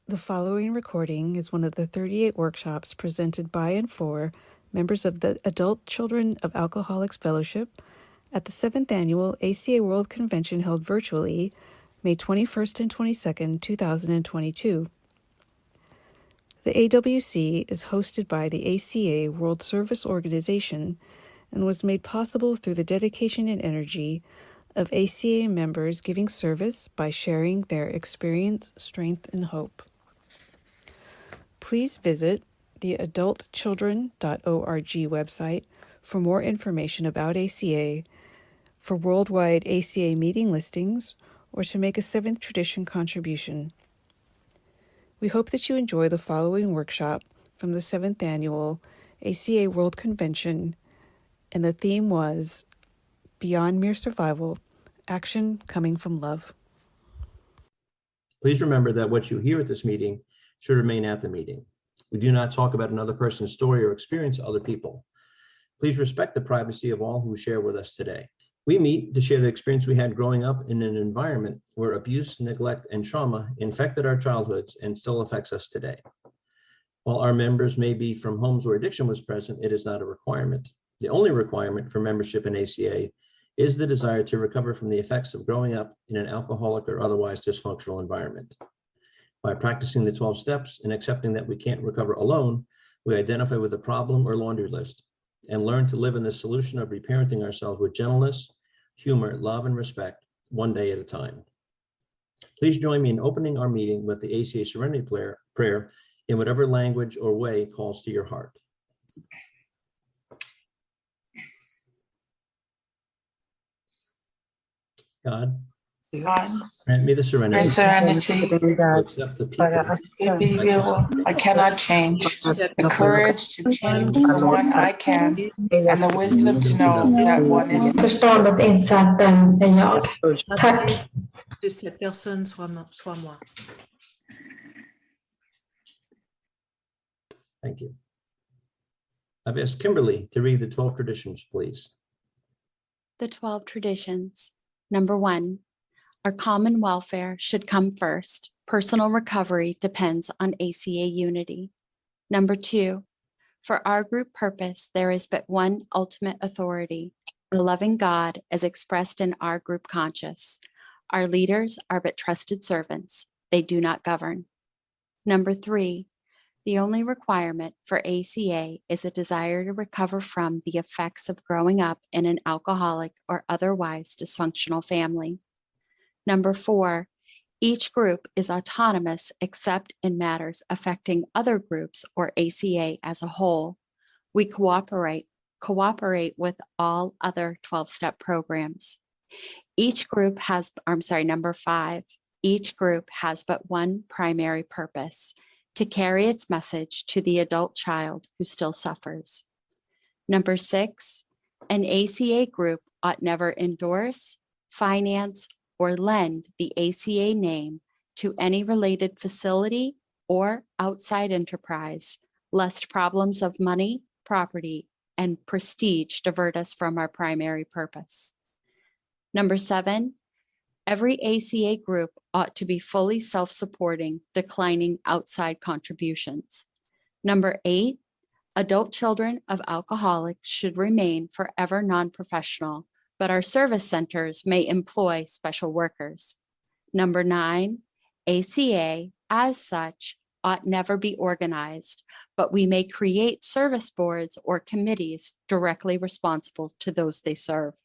The following recording is one of the 38 workshops presented by and for members of the Adult Children of Alcoholics Fellowship at the 7th Annual ACA World Convention held virtually May 21st and 22nd, 2022. The AWC is hosted by the ACA World Service Organization and was made possible through the dedication and energy of ACA members giving service by sharing their experience, strength, and hope. Please visit the adultchildren.org website for more information about ACA, for worldwide ACA meeting listings, or to make a 7th tradition contribution. We hope that you enjoy the following workshop from the 7th Annual ACA World Convention, and the theme was Beyond Mere Survival, Action Coming from Love. Please remember that what you hear at this meeting should remain at the meeting. We do not talk about another person's story or experience of other people. Please respect the privacy of all who share with us today. We meet to share the experience we had growing up in an environment where abuse, neglect, and trauma infected our childhoods and still affects us today. While our members may be from homes where addiction was present, it is not a requirement. The only requirement for membership in ACA is the desire to recover from the effects of growing up in an alcoholic or otherwise dysfunctional environment. By practicing the 12 steps and accepting that we can't recover alone, we identify with the problem or laundry list and learn to live in the solution of reparenting ourselves with gentleness, humor, love, and respect, one day at a time. Please join me in opening our meeting with the ACA Serenity Prayer in whatever language or way calls to your heart. God, grant me the serenity to accept the people I cannot change, the courage to change for what I can, and the wisdom to know that one is Förståndet inser att den är jag. Tack. De cette personne soit moi. Thank you. I've asked Kimberly to read the 12 traditions, please. The 12 traditions. Number 1, our common welfare should come first. Personal recovery depends on ACA unity. Number 2, for our group purpose, there is but one ultimate authority, the loving God as expressed in our group conscious. Our leaders are but trusted servants. They do not govern. Number 3, the only requirement for ACA is a desire to recover from the effects of growing up in an alcoholic or otherwise dysfunctional family. Number 4, each group is autonomous except in matters affecting other groups or ACA as a whole. We cooperate with all other 12-step programs. Number 5, each group has but one primary purpose, to carry its message to the adult child who still suffers. Number 6, an ACA group ought never endorse, finance, or lend the ACA name to any related facility or outside enterprise, lest problems of money, property, and prestige divert us from our primary purpose. Number 7, every ACA group ought to be fully self-supporting, declining outside contributions. Number 8, adult children of alcoholics should remain forever non-professional, but our service centers may employ special workers. Number 9, ACA, as such, ought never be organized, but we may create service boards or committees directly responsible to those they serve.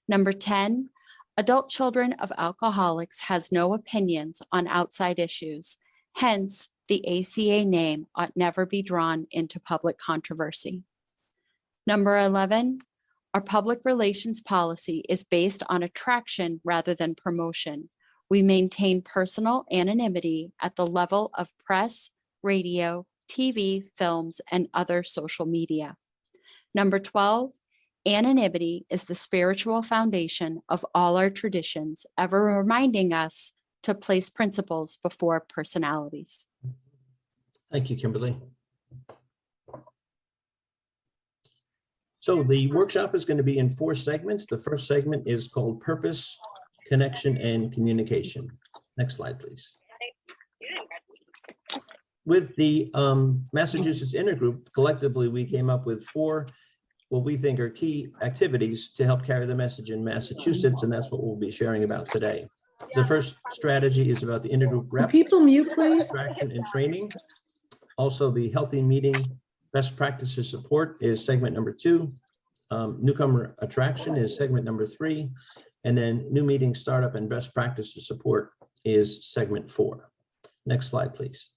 Number 10, adult children of alcoholics has no opinions on outside issues. Hence, the ACA name ought never be drawn into public controversy. Number 11, our public relations policy is based on attraction rather than promotion. We maintain personal anonymity at the level of press, radio, TV, films, and other social media. Number 12, anonymity is the spiritual foundation of all our traditions, ever reminding us to place principles before personalities. Thank you, Kimberly. So the workshop is going to be in 4 segments. The first segment is called Purpose, Connection, and Communication. Next slide, please. with the Massachusetts Intergroup, collectively, we came up with 4 what we think are key activities to help carry the message in Massachusetts, and that's what we'll be sharing about today. The first strategy is about the intergroup rep. People mute, please. Attraction and training. Also, the healthy meeting best practices support is segment number 2. Newcomer attraction is segment number 3. And then new meeting startup and best practices support is segment 4. Next slide, please.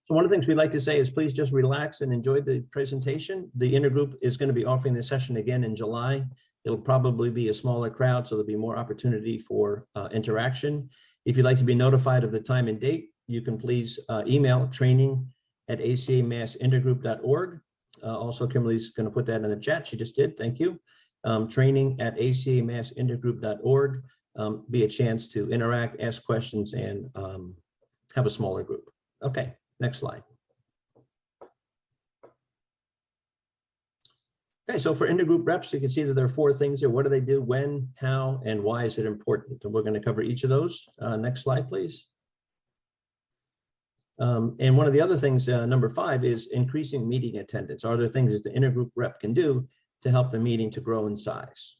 So one of the things we'd like to say is please just relax and enjoy the presentation. The intergroup is going to be offering this session again in July. It'll probably be a smaller crowd, so there'll be more opportunity for interaction. If you'd like to be notified of the time and date, you can please email training@acamassintergroup.org. Also, Kimberly's going to put that in the chat. She just did. Thank you. Training@acamassintergroup.org. Be a chance to interact, ask questions, and have a smaller group. Okay. Next slide. Okay, so for intergroup reps, you can see that there are 4 things here. What do they do, when, how, and why is it important? And we're going to cover each of those. Next slide, please. And one of the other things, number 5, is increasing meeting attendance. Are there things that the intergroup rep can do to help the meeting to grow in size?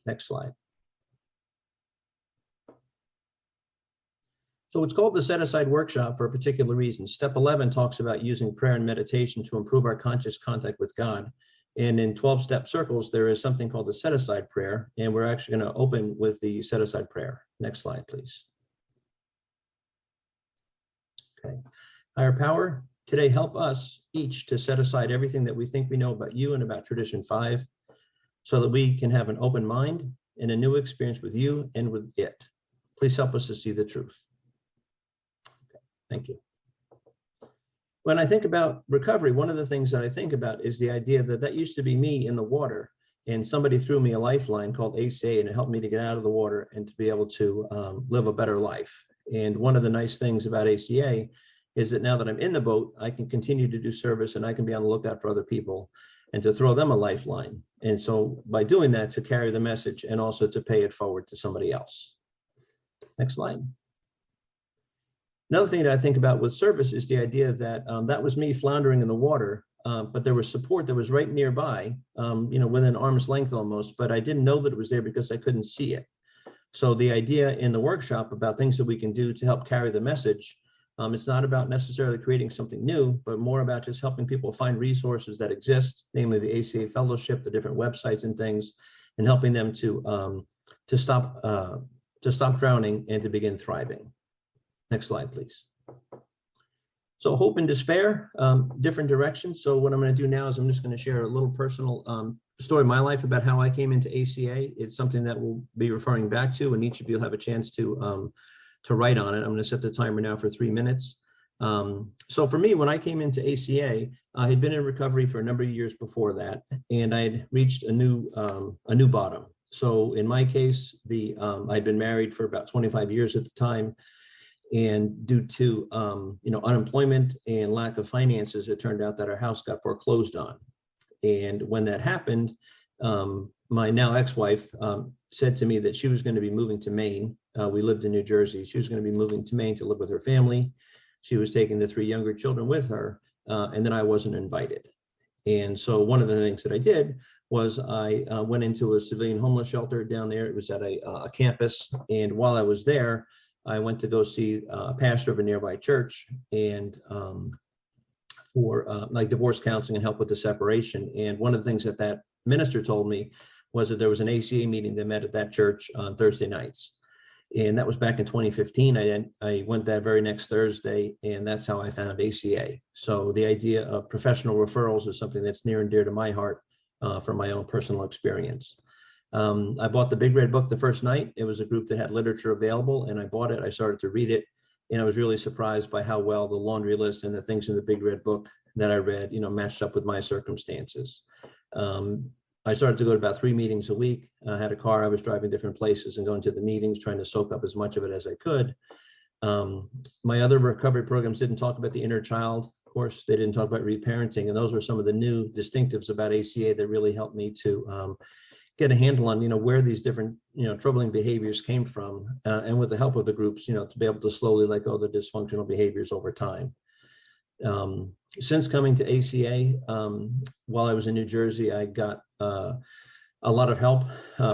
Next slide. So it's called the Set Aside Workshop for a particular reason. Step 11 talks about using prayer and meditation to improve our conscious contact with God. And in 12-step circles, there is something called the Set Aside Prayer, and we're actually going to open with the Set Aside Prayer. Next slide, please. Okay. Higher Power, today help us each to set aside everything that we think we know about you and about Tradition 5, so that we can have an open mind and a new experience with you and with it. Please help us to see the truth. Thank you. When I think about recovery, one of the things that I think about is the idea that that used to be me in the water, and somebody threw me a lifeline called ACA, and it helped me to get out of the water and to be able to live a better life. And one of the nice things about ACA is that now that I'm in the boat, I can continue to do service, and I can be on the lookout for other people and to throw them a lifeline. And so by doing that, to carry the message and also to pay it forward to somebody else. Next slide. Another thing that I think about with service is the idea that that was me floundering in the water, but there was support that was right nearby, within arm's length almost, but I didn't know that it was there because I couldn't see it. So the idea in the workshop about things that we can do to help carry the message, it's not about necessarily creating something new, but more about just helping people find resources that exist, namely the ACA Fellowship, the different websites and things, and helping them to stop drowning and to begin thriving. Next slide, please. So hope and despair, different directions. So what I'm going to do now is I'm just going to share a little personal story of my life about how I came into ACA. It's something that we'll be referring back to, and each of you will have a chance to write on it. I'm going to set the timer now for 3 minutes. So for me, when I came into ACA, I had been in recovery for a number of years before that, and I had reached a new bottom. So in my case, I'd been married for about 25 years at the time. And due to unemployment and lack of finances, it turned out that our house got foreclosed on. And when that happened, my now ex-wife said to me that she was going to be moving to Maine. We lived in New Jersey. She was going to be moving to Maine to live with her family. She was taking the 3 younger children with her, and then I wasn't invited. And so one of the things that I did was I went into a civilian homeless shelter down there. It was at a campus. And while I was there, I went to go see a pastor of a nearby church and for divorce counseling and help with the separation. And one of the things that minister told me was that there was an ACA meeting that met at that church on Thursday nights. And that was back in 2015. I went that very next Thursday, and that's how I found ACA. So the idea of professional referrals is something that's near and dear to my heart from my own personal experience. I bought the Big Red Book the first night. It was a group that had literature available, and I bought it. I started to read it, and I was really surprised by how well the laundry list and the things in the Big Red Book that I read, matched up with my circumstances. I started to go to about 3 meetings a week. I had a car. I was driving different places and going to the meetings, trying to soak up as much of it as I could. My other recovery programs didn't talk about the inner child. Of course, they didn't talk about reparenting, and those were some of the new distinctives about ACA that really helped me to get a handle on, where these different, troubling behaviors came from, and with the help of the groups, to be able to slowly let go of the dysfunctional behaviors over time. Since coming to ACA, while I was in New Jersey, I got a lot of help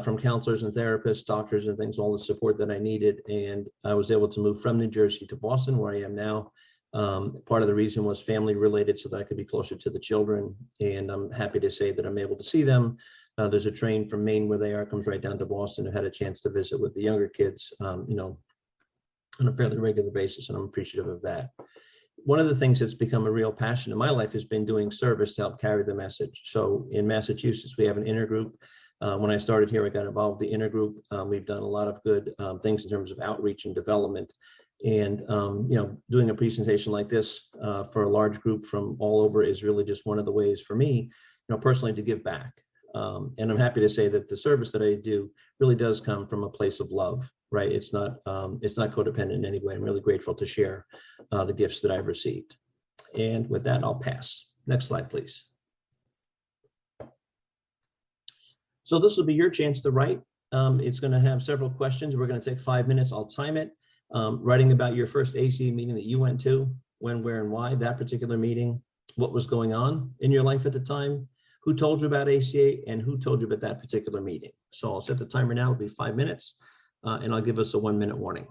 from counselors and therapists, doctors and things, all the support that I needed. And I was able to move from New Jersey to Boston, where I am now. Part of the reason was family related, so that I could be closer to the children. And I'm happy to say that I'm able to see them. There's a train from Maine where they are, comes right down to Boston. I've had a chance to visit with the younger kids, on a fairly regular basis, and I'm appreciative of that. One of the things that's become a real passion in my life has been doing service to help carry the message. So in Massachusetts, we have an intergroup. When I started here, I got involved with the intergroup. We've done a lot of good things in terms of outreach and development. And, doing a presentation like this for a large group from all over is really just one of the ways for me, personally, to give back. And I'm happy to say that the service that I do really does come from a place of love, right? It's not codependent in any way. I'm really grateful to share the gifts that I've received. And with that, I'll pass. Next slide, please. So this will be your chance to write. It's going to have several questions. We're going to take 5 minutes. I'll time it. Writing about your first ACA meeting that you went to, when, where, and why, that particular meeting, what was going on in your life at the time, who told you about ACA, and who told you about that particular meeting. So I'll set the timer now. It'll be 5 minutes, and I'll give us a 1-minute warning.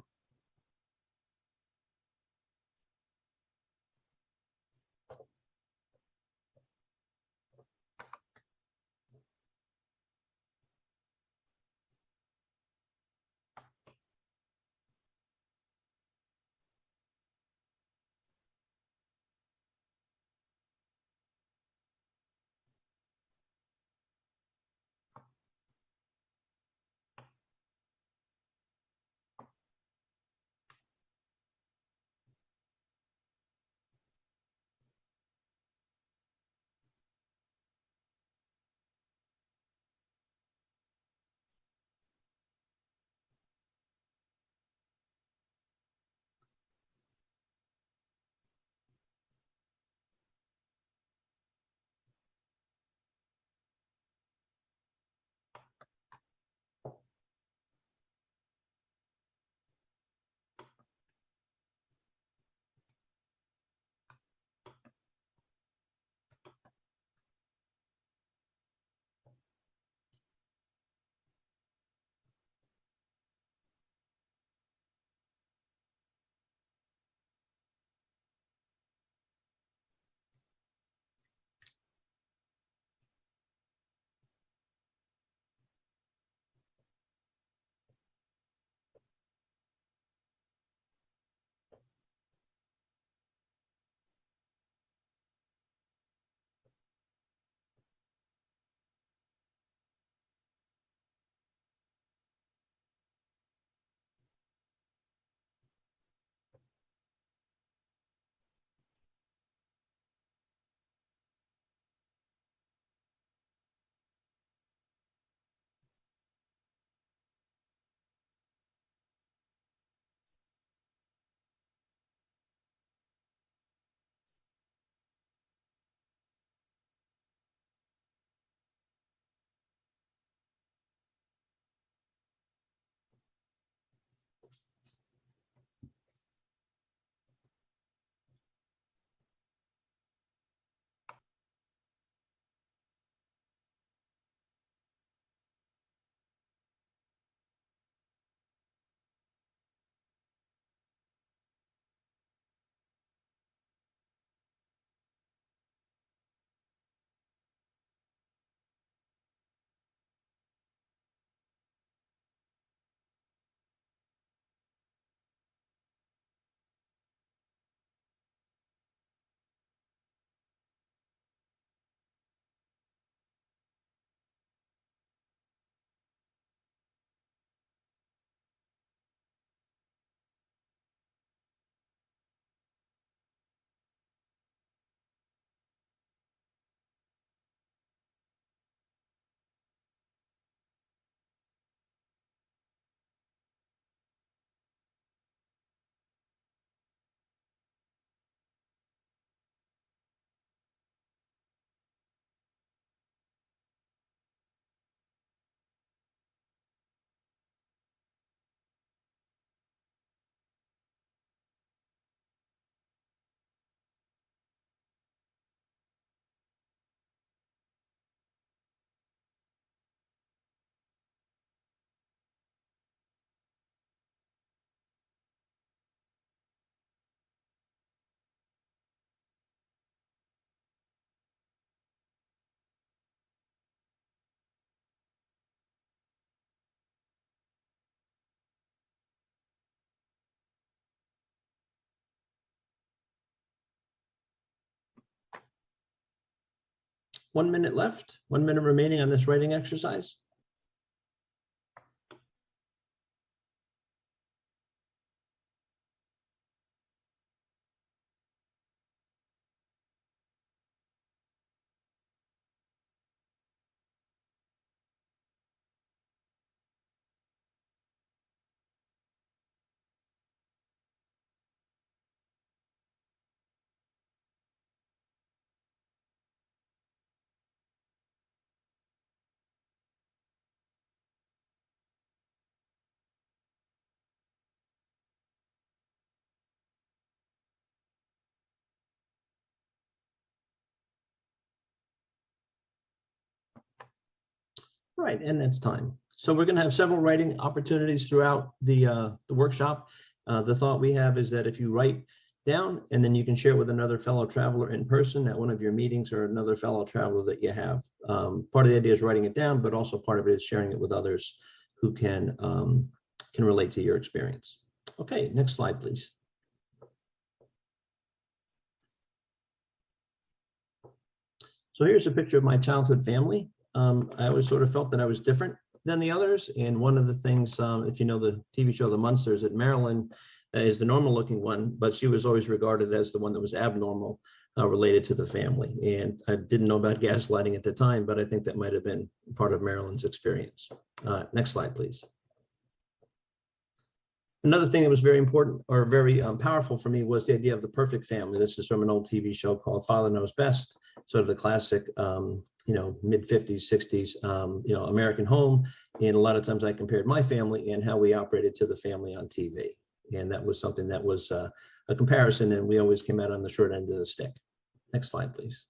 1 minute left, 1 minute remaining on this writing exercise. Right, and it's time. So we're going to have several writing opportunities throughout the workshop. The thought we have is that if you write down and then you can share with another fellow traveler in person at one of your meetings or another fellow traveler that you have. Part of the idea is writing it down, but also part of it is sharing it with others who can relate to your experience. Okay, next slide, please. So here's a picture of my childhood family. I always sort of felt that I was different than the others. And one of the things, if you know the TV show, The Munsters, that Marilyn is the normal looking one, but she was always regarded as the one that was abnormal related to the family. And I didn't know about gaslighting at the time, but I think that might have been part of Marilyn's experience. Next slide, please. Another thing that was very important or very powerful for me was the idea of the perfect family. This is from an old TV show called Father Knows Best, sort of the classic, mid 50s, 60s, American home. And a lot of times I compared my family and how we operated to the family on TV. And that was something that was a comparison, and we always came out on the short end of the stick. Next slide, please.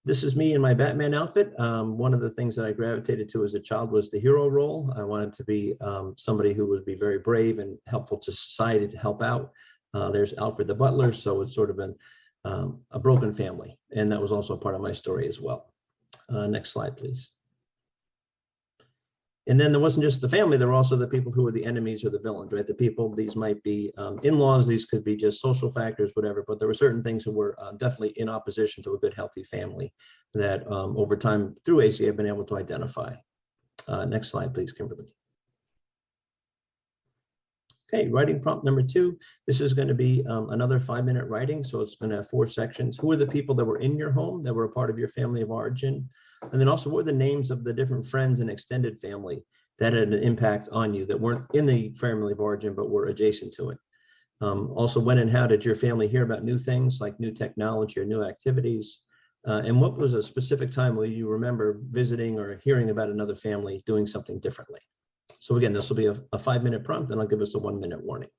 This is me in my Batman outfit. One of the things that I gravitated to as a child was the hero role. I wanted to be somebody who would be very brave and helpful to society to help out. There's Alfred the butler, so it's sort of been a broken family. And that was also part of my story as well. Next slide, please. And then there wasn't just the family, there were also the people who were the enemies or the villains, right? The people, these might be in-laws, these could be just social factors, whatever, but there were certain things that were definitely in opposition to a good, healthy family that over time through ACA I've been able to identify. Next slide, please, Kimberly. Okay, writing prompt number 2. This is going to be another 5-minute writing. So it's going to have 4 sections. Who are the people that were in your home, that were a part of your family of origin? And then also, what are the names of the different friends and extended family that had an impact on you that weren't in the family of origin, but were adjacent to it? Also, when and how did your family hear about new things like new technology or new activities? And what was a specific time where you remember visiting or hearing about another family doing something differently? So again, this will be a 5-minute prompt, and I'll give us a 1-minute warning.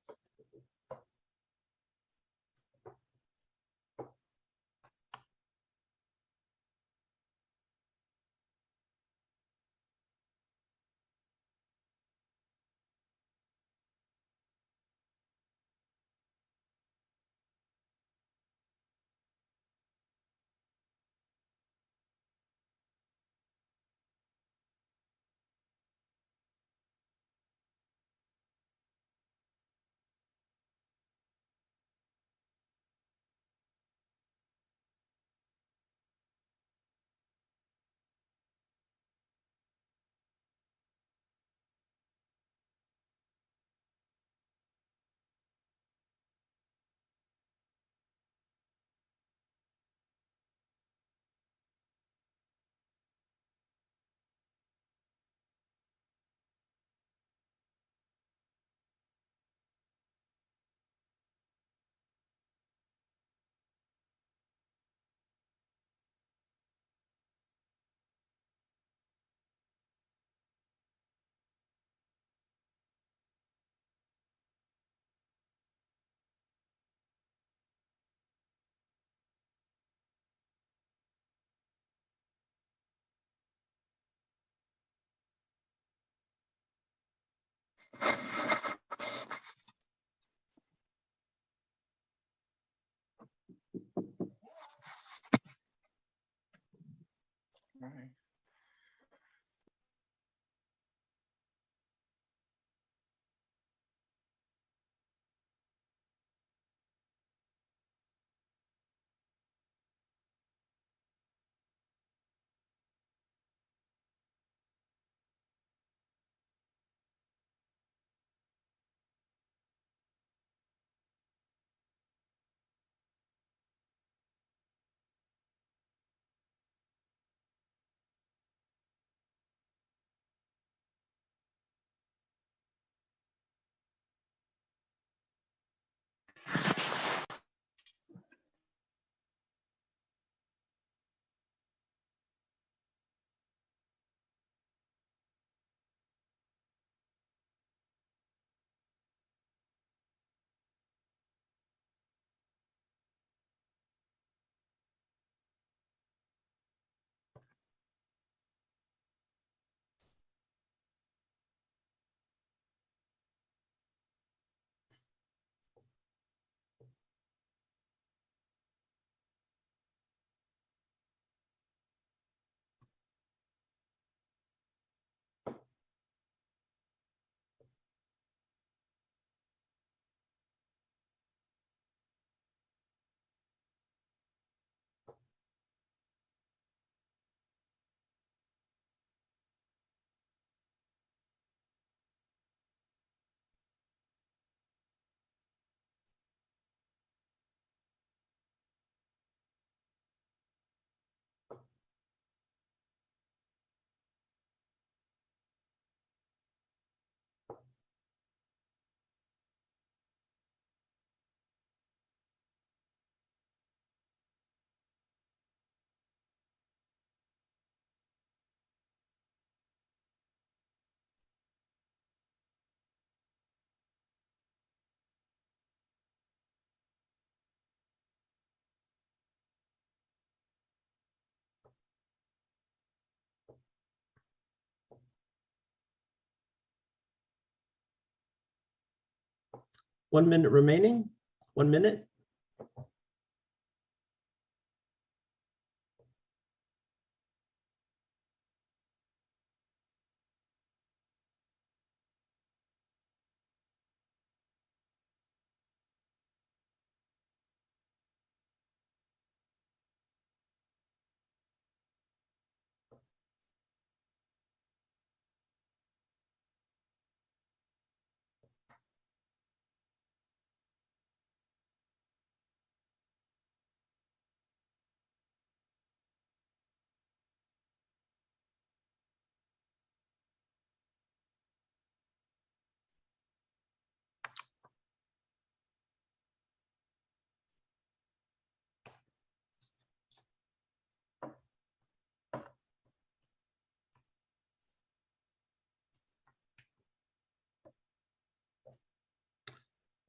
1 minute remaining. 1 minute.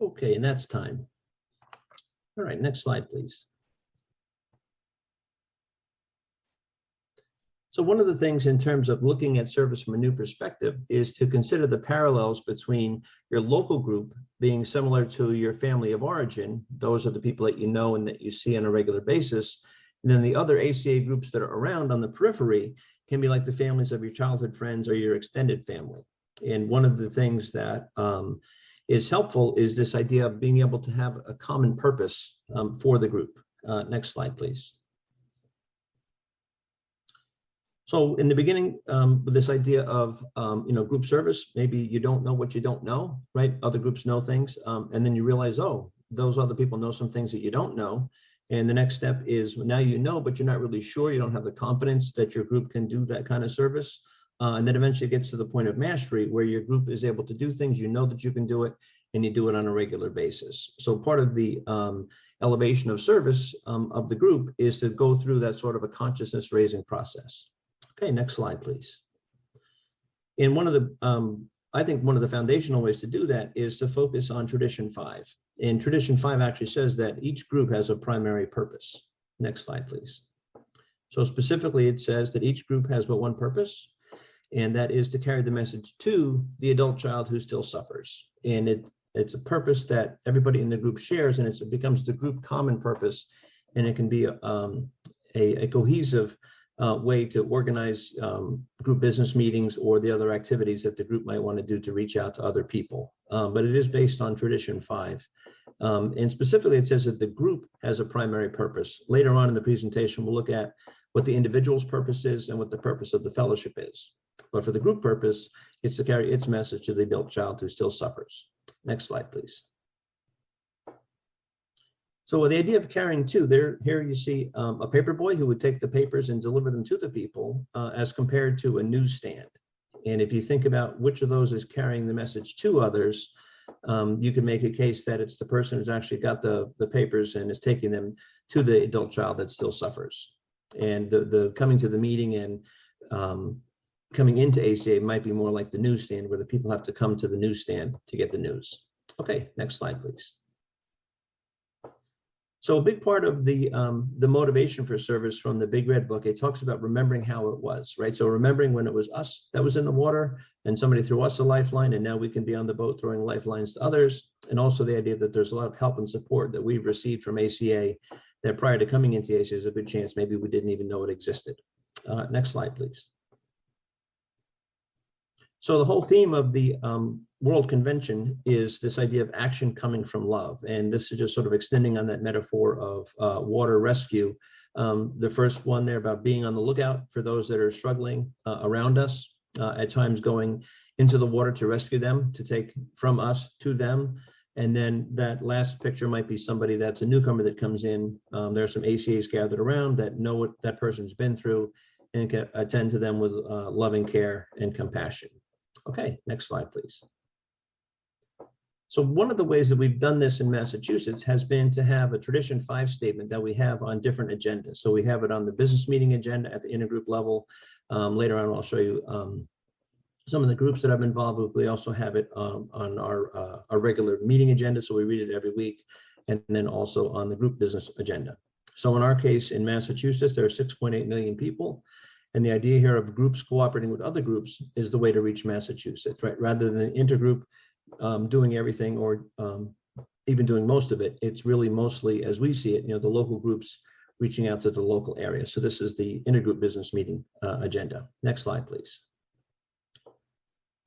Okay, and that's time. All right, next slide, please. So one of the things in terms of looking at service from a new perspective is to consider the parallels between your local group being similar to your family of origin. Those are the people that you know and that you see on a regular basis. And then the other ACA groups that are around on the periphery can be like the families of your childhood friends or your extended family. And one of the things that is helpful is this idea of being able to have a common purpose for the group. Next slide, please. So in the beginning, with this idea of group service, maybe you don't know what you don't know, right? Other groups know things, and then you realize, oh, those other people know some things that you don't know. And the next step is now you know, but you're not really sure. You don't have the confidence that your group can do that kind of service. And then eventually it gets to the point of mastery where your group is able to do things, you know that you can do it, and you do it on a regular basis. So part of the elevation of service of the group is to go through that sort of a consciousness raising process. Okay, next slide, please. And one of the, I think one of the foundational ways to do that is to focus on Tradition 5. And Tradition 5 actually says that each group has a primary purpose. Next slide, please. So specifically, it says that each group has but one purpose, and that is to carry the message to the adult child who still suffers. And it's a purpose that everybody in the group shares, and it becomes the group common purpose, and it can be a cohesive way to organize group business meetings or the other activities that the group might want to do to reach out to other people. But it is based on Tradition 5. And specifically, it says that the group has a primary purpose. Later on in the presentation, we'll look at what the individual's purpose is and what the purpose of the fellowship is. But for the group purpose, it's to carry its message to the adult child who still suffers. Next slide, please. So with the idea of carrying to, here you see a paper boy who would take the papers and deliver them to the people as compared to a newsstand. And if you think about which of those is carrying the message to others, you can make a case that it's the person who's actually got the papers and is taking them to the adult child that still suffers. And the coming to the meeting and coming into ACA might be more like the newsstand, where the people have to come to the newsstand to get the news. Okay, next slide, please. So a big part of the motivation for service from the Big Red Book, it talks about remembering how it was, right? So remembering when it was us that was in the water and somebody threw us a lifeline, and now we can be on the boat throwing lifelines to others. And also the idea that there's a lot of help and support that we've received from ACA that prior to coming into ACA, there's a good chance maybe we didn't even know it existed. Next slide, please. So the whole theme of the World Convention is this idea of action coming from love. And this is just sort of extending on that metaphor of water rescue. The first one there about being on the lookout for those that are struggling around us, at times going into the water to rescue them, to take from us to them. And then that last picture might be somebody that's a newcomer that comes in. There are some ACAs gathered around that know what that person's been through and can attend to them with loving care and compassion. Okay, next slide, please. So one of the ways that we've done this in Massachusetts has been to have a Tradition 5 statement that we have on different agendas. So we have it on the business meeting agenda at the intergroup level. Later on, I'll show you some of the groups that I'm involved with. We also have it on our regular meeting agenda, so we read it every week, and then also on the group business agenda. So in our case, in Massachusetts, there are 6.8 million people. And the idea here of groups cooperating with other groups is the way to reach Massachusetts, right? Rather than intergroup doing everything or even doing most of it, it's really mostly, as we see it, the local groups reaching out to the local area. So this is the intergroup business meeting agenda. Next slide, please.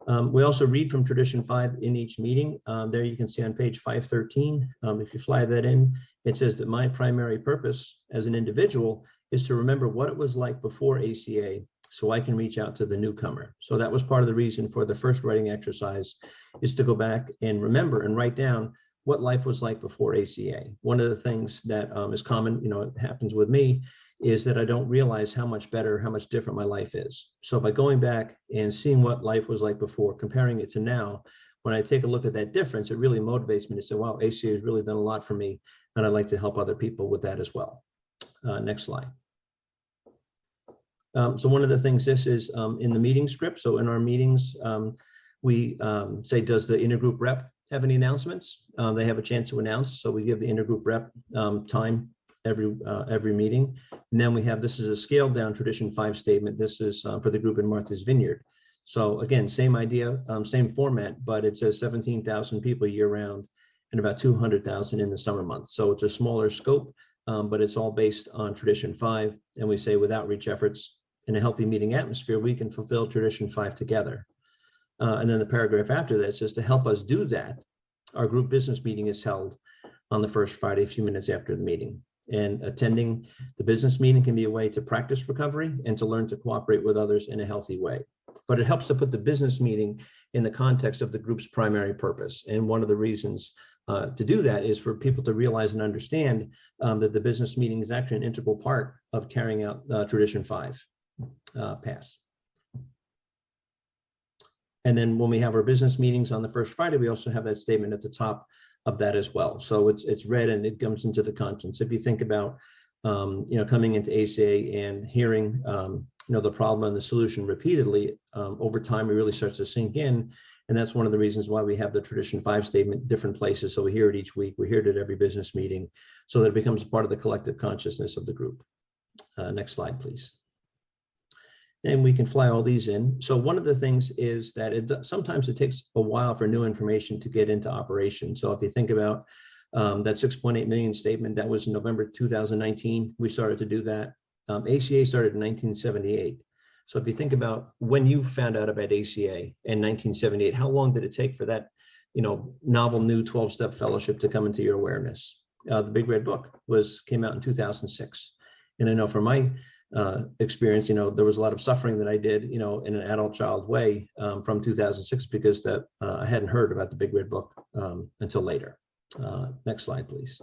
We also read from Tradition 5 in each meeting. There you can see on page 513, if you fly that in, it says that my primary purpose as an individual is to remember what it was like before ACA so I can reach out to the newcomer. So that was part of the reason for the first writing exercise, is to go back and remember and write down what life was like before ACA. One of the things that is common, it happens with me, is that I don't realize how much better, how much different my life is. So by going back and seeing what life was like before, comparing it to now, when I take a look at that difference, it really motivates me to say, wow, ACA has really done a lot for me, and I'd like to help other people with that as well. Next slide. So one of the things, this is in the meeting script. So in our meetings, we say, does the intergroup rep have any announcements? They have a chance to announce. So we give the intergroup rep time every meeting. And then we have, this is a scaled down Tradition 5 statement. This is for the group in Martha's Vineyard. So again, same idea, same format, but it says 17,000 people year round and about 200,000 in the summer months. So it's a smaller scope, but it's all based on Tradition 5. And we say, with outreach efforts in a healthy meeting atmosphere, we can fulfill Tradition 5 together. And then the paragraph after that says, to help us do that, our group business meeting is held on the first Friday, a few minutes after the meeting. And attending the business meeting can be a way to practice recovery and to learn to cooperate with others in a healthy way. But it helps to put the business meeting in the context of the group's primary purpose. And one of the reasons to do that is for people to realize and understand that the business meeting is actually an integral part of carrying out Tradition 5 pass. And then when we have our business meetings on the first Friday, we also have that statement at the top of that as well. So it's read and it comes into the conscience. If you think about, coming into ACA and hearing, the problem and the solution repeatedly, over time, it really starts to sink in. And that's one of the reasons why we have the Tradition 5 statement, different places. So we hear it each week, we hear it at every business meeting, so that it becomes part of the collective consciousness of the group. Next slide, please. And we can fly all these in. So one of the things is that sometimes it takes a while for new information to get into operation. So if you think about that 6.8 million statement, that was in November 2019, we started to do that. ACA started in 1978. So if you think about when you found out about ACA in 1978, how long did it take for that, novel new 12-step fellowship to come into your awareness? The Big Red Book came out in 2006. And I know from my experience, there was a lot of suffering that I did, in an adult child way from 2006 because I hadn't heard about the Big Red Book until later. Next slide, please.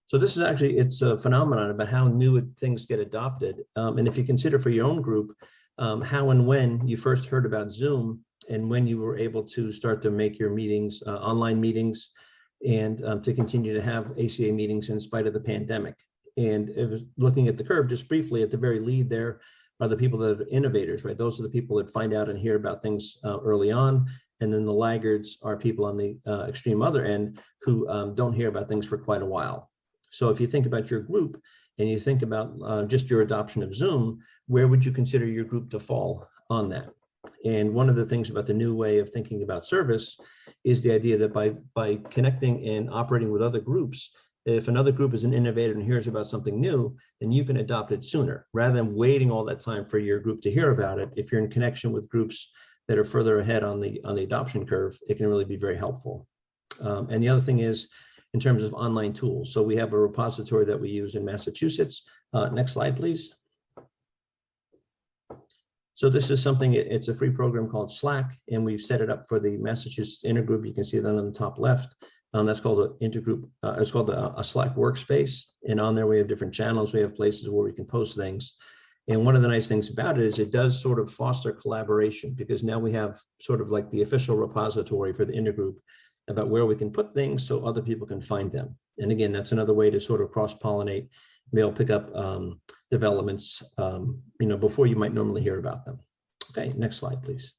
So this is actually, it's a phenomenon about how new things get adopted. And if you consider for your own group, how and when you first heard about Zoom and when you were able to start to make your meetings, online meetings, and to continue to have ACA meetings in spite of the pandemic. And it was looking at the curve just briefly at the very lead there are the people that are innovators, right? Those are the people that find out and hear about things early on. And then the laggards are people on the extreme other end who don't hear about things for quite a while. So if you think about your group and you think about just your adoption of Zoom, where would you consider your group to fall on that? And one of the things about the new way of thinking about service is the idea that by connecting and operating with other groups, if another group is an innovator and hears about something new, then you can adopt it sooner rather than waiting all that time for your group to hear about it. If you're in connection with groups that are further ahead on the adoption curve, it can really be very helpful. And the other thing is in terms of online tools. So we have a repository that we use in Massachusetts. Next slide, please. So this is something, it's a free program called Slack, and we've set it up for the Massachusetts intergroup. You can see that on the top left. That's called an intergroup. It's called a Slack workspace. And on there, we have different channels. We have places where we can post things. And one of the nice things about it is it does sort of foster collaboration, because now we have sort of like the official repository for the intergroup about where we can put things so other people can find them. And again, that's another way to sort of cross-pollinate, be able to pick up developments, before you might normally hear about them. Okay, next slide, please.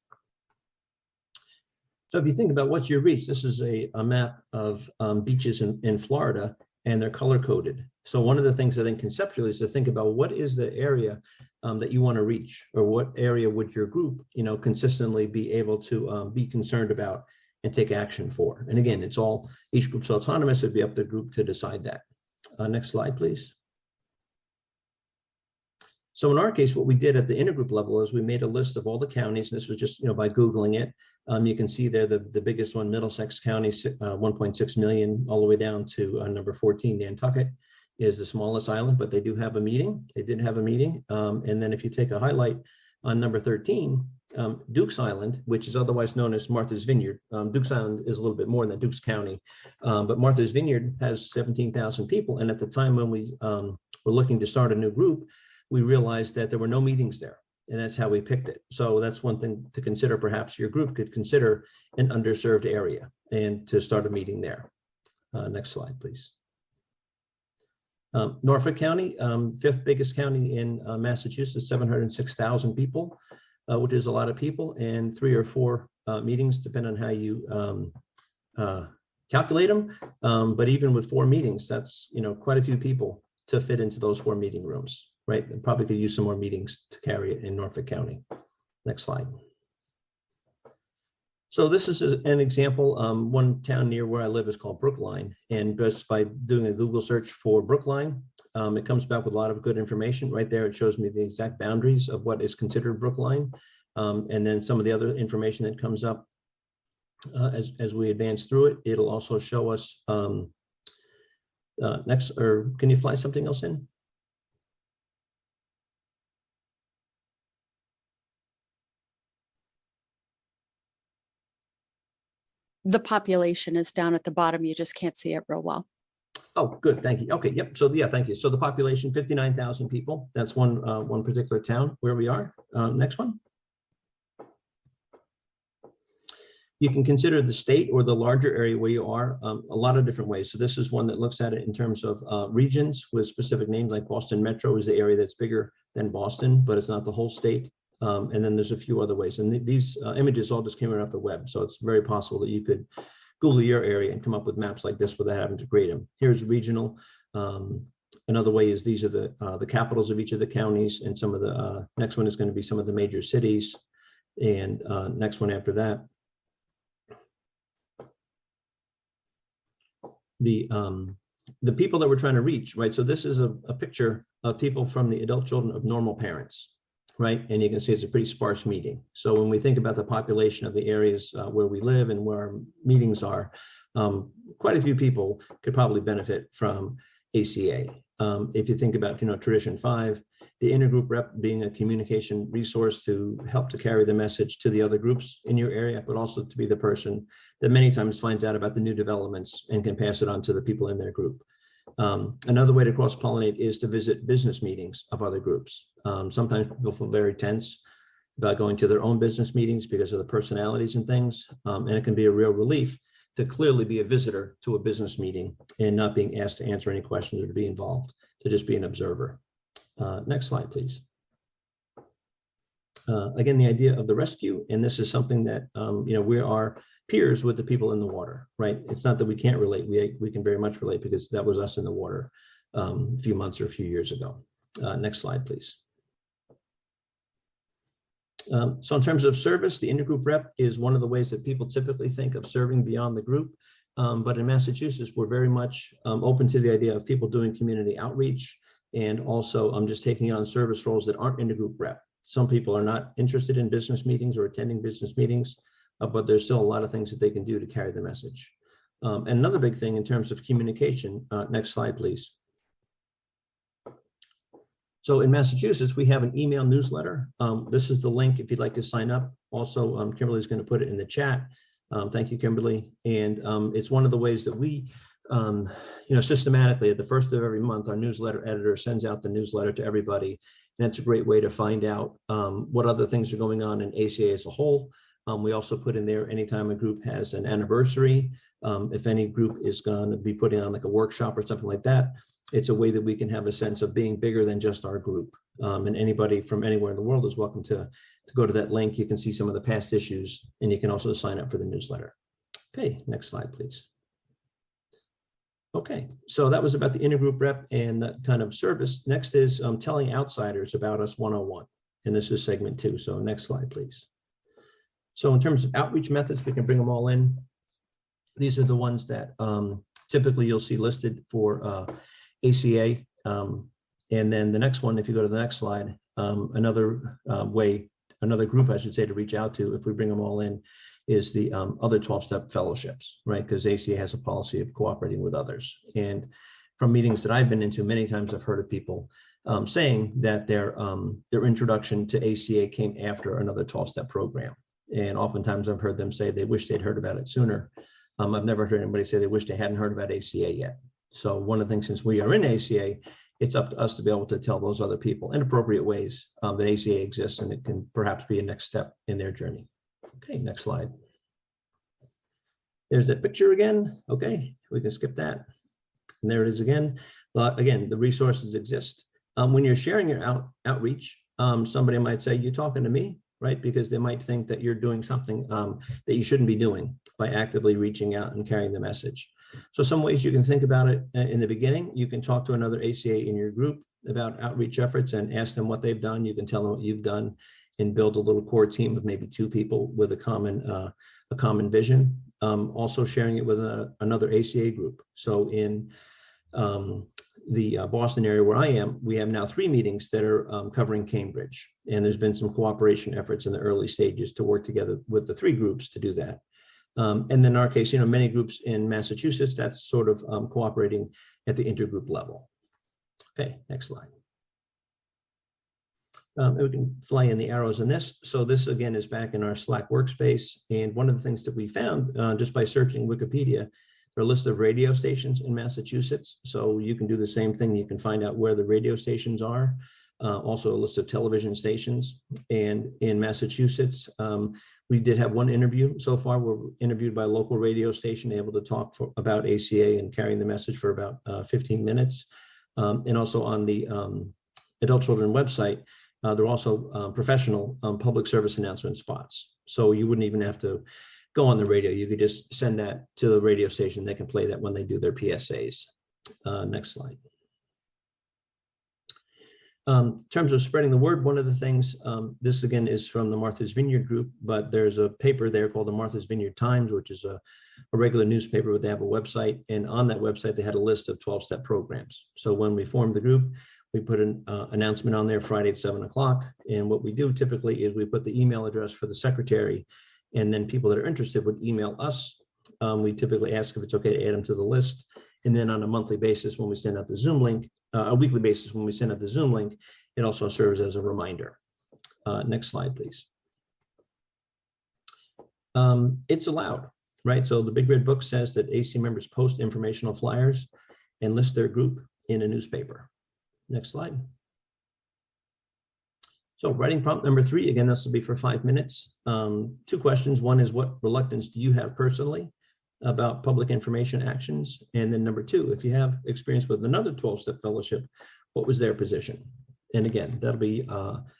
So if you think about what's your reach, this is a map of beaches in Florida, and they're color coded. So one of the things I think conceptually is to think about what is the area that you want to reach, or what area would your group, consistently be able to be concerned about and take action for. And again, it's all, each group's autonomous. It'd be up to the group to decide that. Next slide, please. So in our case, what we did at the intergroup level is we made a list of all the counties. And this was just, by Googling it. You can see there the biggest one, Middlesex County, 1.6 million, all the way down to number 14, Nantucket is the smallest island, but they do have a meeting. They did have a meeting. And then if you take a highlight on number 13, Dukes Island, which is otherwise known as Martha's Vineyard. Dukes Island is a little bit more than Dukes County, but Martha's Vineyard has 17,000 people. And at the time when we were looking to start a new group, we realized that there were no meetings there, and that's how we picked it. So that's one thing to consider. Perhaps your group could consider an underserved area and to start a meeting there. Next slide, please. Norfolk County, fifth biggest county in Massachusetts, 706,000 people, which is a lot of people, and 3 or 4 meetings, depending on how you calculate them. But even with 4 meetings, that's quite a few people to fit into those 4 meeting rooms, right? And probably could use some more meetings to carry it in Norfolk County. Next slide. So this is an example. One town near where I live is called Brookline. And just by doing a Google search for Brookline, it comes back with a lot of good information. Right there, it shows me the exact boundaries of what is considered Brookline. And then some of the other information that comes up as we advance through it. It'll also show us next, or can you fly something else in? The population is down at the bottom. You just can't see it real well. Oh, good. Thank you. Okay. Yep. So yeah, thank you. So the population, 59,000 people. That's one particular town where we are. Next one. You can consider the state or the larger area where you are a lot of different ways. So this is one that looks at it in terms of regions with specific names, like Boston Metro is the area that's bigger than Boston, but it's not the whole state. And then there's a few other ways. And these images all just came right off the web. So it's very possible that you could Google your area and come up with maps like this without having to create them. Here's regional. Another way is these are the capitals of each of the counties. And some of the next one is going to be some of the major cities. And next one after that. The people that we're trying to reach, right? So this is a picture of people from the adult children of normal parents. Right. And you can see it's a pretty sparse meeting. So when we think about the population of the areas where we live and where our meetings are, quite a few people could probably benefit from ACA. If you think about, Tradition 5, the intergroup rep being a communication resource to help to carry the message to the other groups in your area, but also to be the person that many times finds out about the new developments and can pass it on to the people in their group. Another way to cross-pollinate is to visit business meetings of other groups. Sometimes people feel very tense about going to their own business meetings because of the personalities and things. And it can be a real relief to clearly be a visitor to a business meeting and not being asked to answer any questions or to be involved, to just be an observer. Next slide, please. Again, the idea of the rescue, and this is something that, we are peers with the people in the water, right? It's not that we can't relate. We can very much relate because that was us in the water a few months or a few years ago. Next slide, please. So in terms of service, the intergroup rep is one of the ways that people typically think of serving beyond the group. But in Massachusetts, we're very much open to the idea of people doing community outreach and also just taking on service roles that aren't intergroup rep. Some people are not interested in business meetings or attending business meetings, but there's still a lot of things that they can do to carry the message. And another big thing in terms of communication, next slide, please. So in Massachusetts, we have an email newsletter. This is the link if you'd like to sign up. Also, Kimberly's going to put it in the chat. Thank you, Kimberly. And it's one of the ways that we, systematically at the first of every month, our newsletter editor sends out the newsletter to everybody. And it's a great way to find out what other things are going on in ACA as a whole. We also put in there anytime a group has an anniversary, if any group is going to be putting on like a workshop or something like that, it's a way that we can have a sense of being bigger than just our group. And anybody from anywhere in the world is welcome to go to that link. You can see some of the past issues and you can also sign up for the newsletter. Okay, next slide, please. Okay, so that was about the intergroup rep and that kind of service. Next is telling outsiders about us 101. And this is segment 2. So next slide, please. So in terms of outreach methods, we can bring them all in. These are the ones that typically you'll see listed for ACA. And then the next one, if you go to the next slide, another group, I should say, to reach out to, if we bring them all in, is the other 12-step fellowships, right? Because ACA has a policy of cooperating with others. And from meetings that I've been into, many times I've heard of people saying that their introduction to ACA came after another 12-step program. And oftentimes I've heard them say they wish they'd heard about it sooner. I've never heard anybody say they wish they hadn't heard about ACA yet. So one of the things, since we are in ACA, it's up to us to be able to tell those other people in appropriate ways that ACA exists, and it can perhaps be a next step in their journey. Okay, next slide. There's that picture again. Okay, we can skip that. And there it is again. Again, the resources exist. When you're sharing your outreach, somebody might say, "You talking to me?" Right? Because they might think that you're doing something that you shouldn't be doing by actively reaching out and carrying the message. So some ways you can think about it in the beginning, you can talk to another ACA in your group about outreach efforts and ask them what they've done. You can tell them what you've done and build a little core team of maybe 2 people with a common vision. Also sharing it with another ACA group. So in the Boston area where I am, we have now 3 meetings that are covering Cambridge. And there's been some cooperation efforts in the early stages to work together with the 3 groups to do that. And then in our case, many groups in Massachusetts, that's sort of cooperating at the intergroup level. Okay, next slide. We can fly in the arrows in this. So this again is back in our Slack workspace. And one of the things that we found just by searching Wikipedia, there are a list of radio stations in Massachusetts. So you can do the same thing. You can find out where the radio stations are. Also a list of television stations. And in Massachusetts, we did have 1 interview so far. We're interviewed by a local radio station, able to talk about ACA and carrying the message for about 15 minutes. And also on the Adult Children website, there are also professional public service announcement spots. So you wouldn't even have to go on the radio. You could just send that to the radio station. They can play that when they do their PSAs. Next slide. In terms of spreading the word, one of the things, this again is from the Martha's Vineyard group, but there's a paper there called the Martha's Vineyard Times, which is a regular newspaper, but they have a website. And on that website, they had a list of 12-step programs. So when we formed the group, we put an announcement on there Friday at 7 o'clock. And what we do typically is we put the email address for the secretary, and then people that are interested would email us. We typically ask if it's okay to add them to the list. And then on a monthly basis, when we send out the Zoom link, a weekly basis, when we send out the Zoom link, it also serves as a reminder. Next slide, please. It's allowed, right? So the Big Red Book says that AC members post informational flyers and list their group in a newspaper. Next slide. So writing prompt number 3, again, this will be for 5 minutes. 2 questions. One is, what reluctance do you have personally about public information actions? And then number 2, if you have experience with another 12-step fellowship, what was their position? And again, that'll be,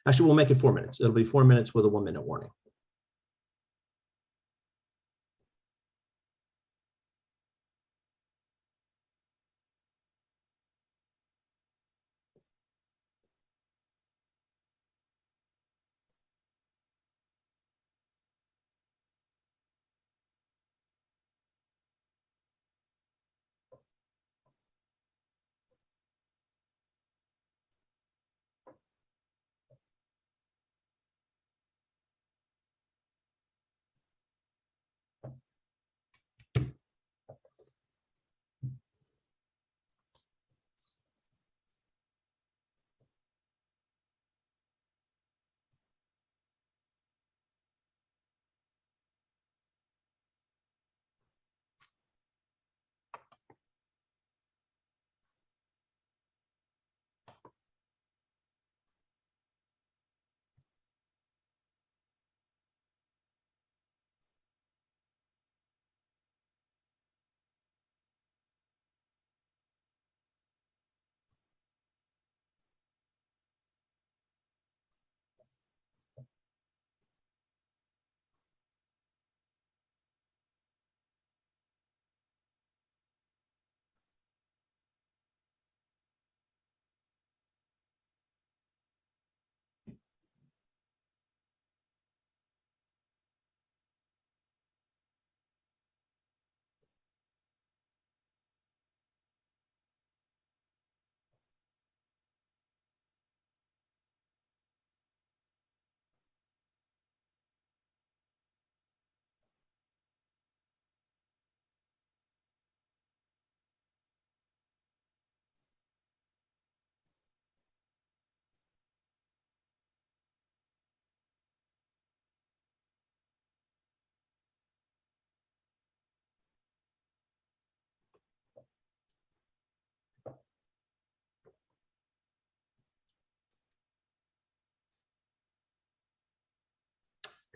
actually, we'll make it 4 minutes. It'll be 4 minutes with a 1-minute warning.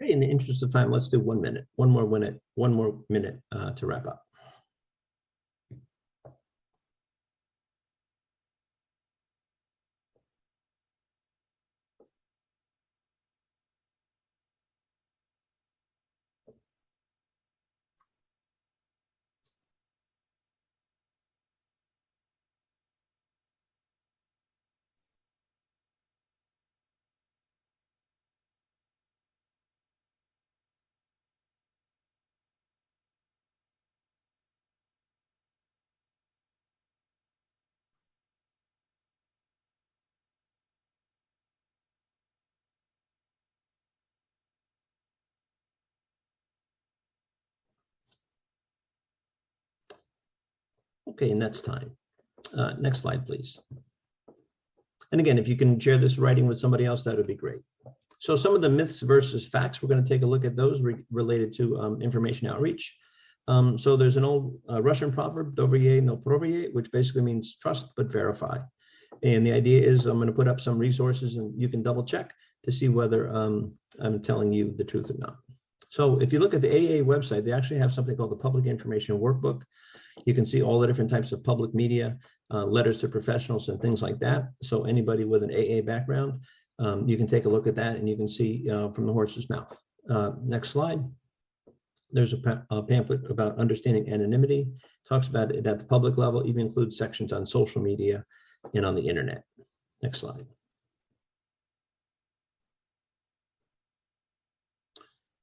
Okay, in the interest of time, let's do 1 minute, one more minute to wrap up. Okay, and that's time. Next slide, please. And again, if you can share this writing with somebody else, that would be great. So some of the myths versus facts, we're going to take a look at those related to information outreach. So there's an old Russian proverb, "Doverye no proverye," which basically means trust but verify. And the idea is I'm going to put up some resources and you can double check to see whether I'm telling you the truth or not. So if you look at the AA website, they actually have something called the Public Information Workbook. You can see all the different types of public media, letters to professionals and things like that. So anybody with an AA background, you can take a look at that and you can see from the horse's mouth. Next slide. There's a pamphlet about understanding anonymity, talks about it at the public level, even includes sections on social media and on the internet. Next slide.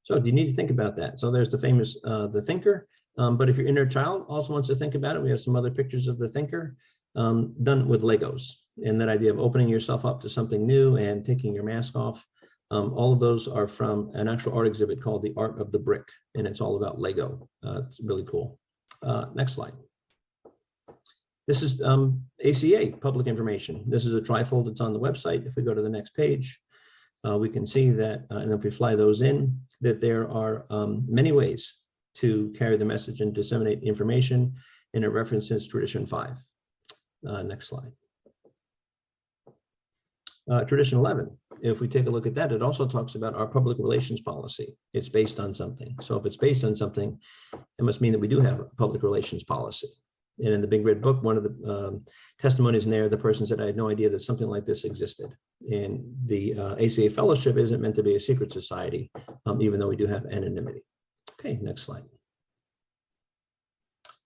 So do you need to think about that? So there's the famous, the thinker, but if your inner child also wants to think about it, we have some other pictures of the thinker done with Legos. And that idea of opening yourself up to something new and taking your mask off. All of those are from an actual art exhibit called The Art of the Brick, and it's all about Lego. It's really cool. Next slide. This is ACA public information. This is a trifold that's on the website. If we go to the next page, we can see that, and if we fly those in, that there are many ways to carry the message and disseminate information, and it references Tradition 5. Next slide. Tradition 11, if we take a look at that, it also talks about our public relations policy. It's based on something. So if it's based on something, it must mean that we do have a public relations policy. And in the Big Red Book, one of the testimonies in there, the person said, I had no idea that something like this existed. And the ACA Fellowship isn't meant to be a secret society, even though we do have anonymity. Okay, next slide.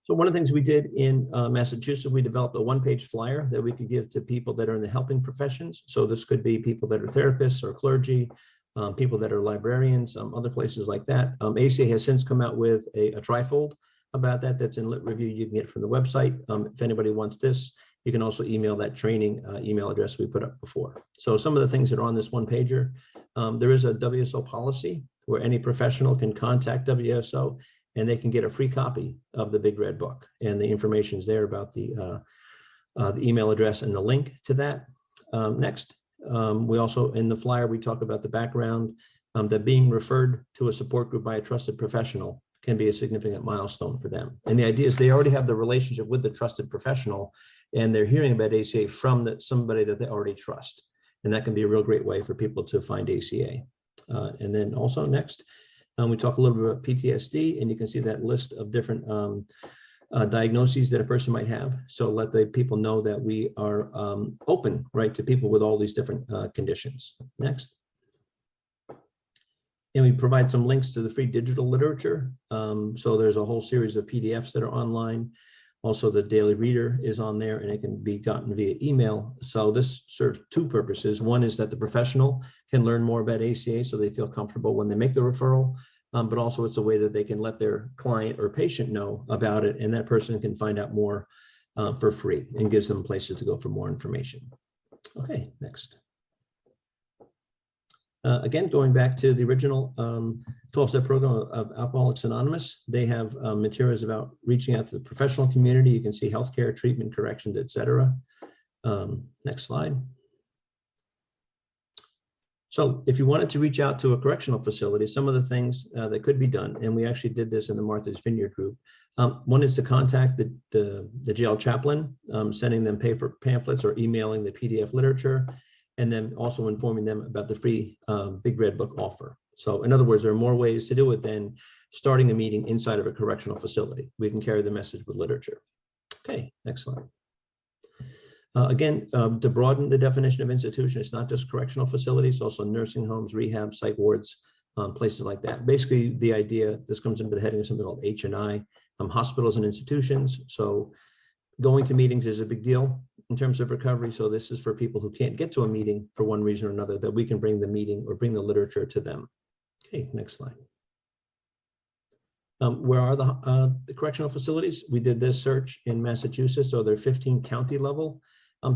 So one of the things we did in Massachusetts, we developed a one-page flyer that we could give to people that are in the helping professions. So this could be people that are therapists or clergy, people that are librarians, other places like that. ACA has since come out with a trifold about that. That's in Lit Review. You can get it from the website. If anybody wants this, you can also email that training email address we put up before. So some of the things that are on this one pager, there is a WSO policy where any professional can contact WSO and they can get a free copy of the Big Red Book. And the information is there about the email address and the link to that. Next, we also, in the flyer, we talk about the background that being referred to a support group by a trusted professional can be a significant milestone for them. And the idea is they already have the relationship with the trusted professional and they're hearing about ACA from somebody that they already trust. And that can be a real great way for people to find ACA. And then also next, we talk a little bit about PTSD, and you can see that list of different diagnoses that a person might have. So let the people know that we are open, right, to people with all these different conditions. Next. And we provide some links to the free digital literature. So there's a whole series of PDFs that are online. Also, the Daily Reader is on there and it can be gotten via email. So this serves two purposes. One is that the professional can learn more about ACA so they feel comfortable when they make the referral, but also it's a way that they can let their client or patient know about it and that person can find out more for free and gives them places to go for more information. Okay, next. Again, going back to the original 12-step program of Alcoholics Anonymous, they have materials about reaching out to the professional community. You can see healthcare, treatment, corrections, etc. Next slide. So if you wanted to reach out to a correctional facility, some of the things that could be done, and we actually did this in the Martha's Vineyard group. One is to contact the jail chaplain, sending them paper pamphlets or emailing the PDF literature, and then also informing them about the free Big Red Book offer. So in other words, there are more ways to do it than starting a meeting inside of a correctional facility. We can carry the message with literature. Okay, next slide. Again, to broaden the definition of institution, it's not just correctional facilities, also nursing homes, rehab, psych wards, places like that. Basically, the idea, this comes under the heading of something called H&I, hospitals and institutions. So going to meetings is a big deal in terms of recovery. So this is for people who can't get to a meeting for one reason or another, that we can bring the meeting or bring the literature to them. Okay, next slide. Where are the correctional facilities? We did this search in Massachusetts, so they're 15 county level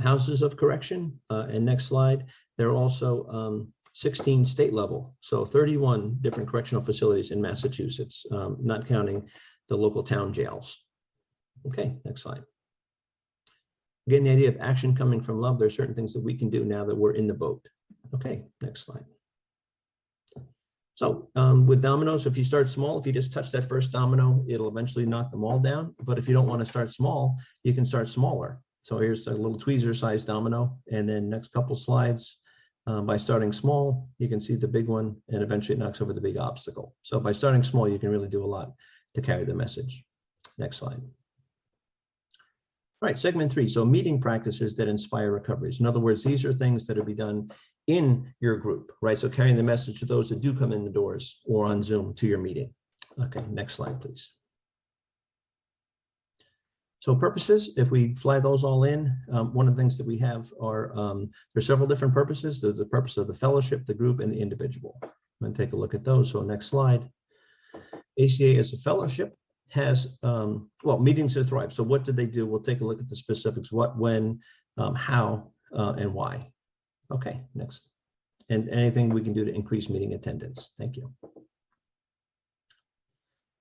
houses of correction. And next slide, there are also 16 state level, so 31 different correctional facilities in Massachusetts, not counting the local town jails. Okay, next slide. Again, the idea of action coming from love, there are certain things that we can do now that we're in the boat. Okay, next slide. So with dominoes, if you start small, if you just touch that first domino, it'll eventually knock them all down. But if you don't want to start small, you can start smaller. So here's a little tweezer sized domino. And then next couple slides, by starting small, you can see the big one and eventually it knocks over the big obstacle. So by starting small, you can really do a lot to carry the message. Next slide. All right, segment 3. So meeting practices that inspire recoveries. In other words, these are things that will be done in your group, right? So carrying the message to those that do come in the doors or on Zoom to your meeting. Okay, next slide, please. So purposes, if we fly those all in, one of the things that we have are, there's several different purposes. There's the purpose of the fellowship, the group, and the individual. I'm going to take a look at those. So next slide. ACA as a fellowship has, well, meetings to thrive. So what did they do? We'll take a look at the specifics, what, when, how, and why. Okay, next. And anything we can do to increase meeting attendance. Thank you.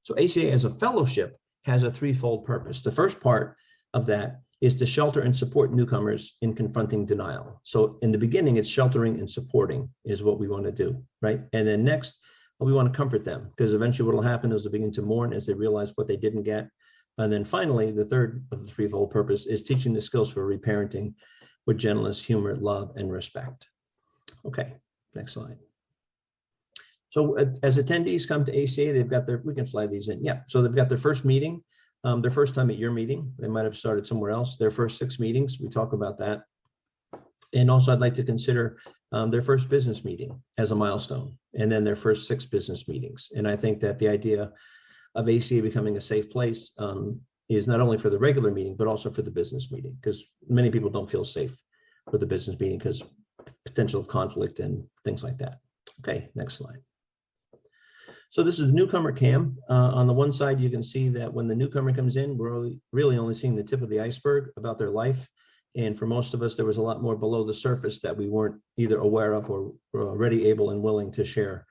So ACA as a fellowship has a threefold purpose. The first part of that is to shelter and support newcomers in confronting denial. So in the beginning, it's sheltering and supporting is what we want to do, right? And then next, we want to comfort them, because eventually what will happen is they begin to mourn as they realize what they didn't get. And then finally, the third of the threefold purpose is teaching the skills for reparenting with gentleness, humor, love, and respect. Okay, next slide. So as attendees come to ACA, they've got their, we can fly these in. Yeah, so they've got their first meeting, their first time at your meeting. They might have started somewhere else. Their first 6 meetings, we talk about that. And also I'd like to consider their first business meeting as a milestone, and then their first 6 business meetings. And I think that the idea of ACA becoming a safe place is not only for the regular meeting, but also for the business meeting, because many people don't feel safe with the business meeting because potential of conflict and things like that. Okay, next slide. So this is newcomer cam. On the one side, you can see that when the newcomer comes in, we're really only seeing the tip of the iceberg about their life. And for most of us, there was a lot more below the surface that we weren't either aware of or already able and willing to share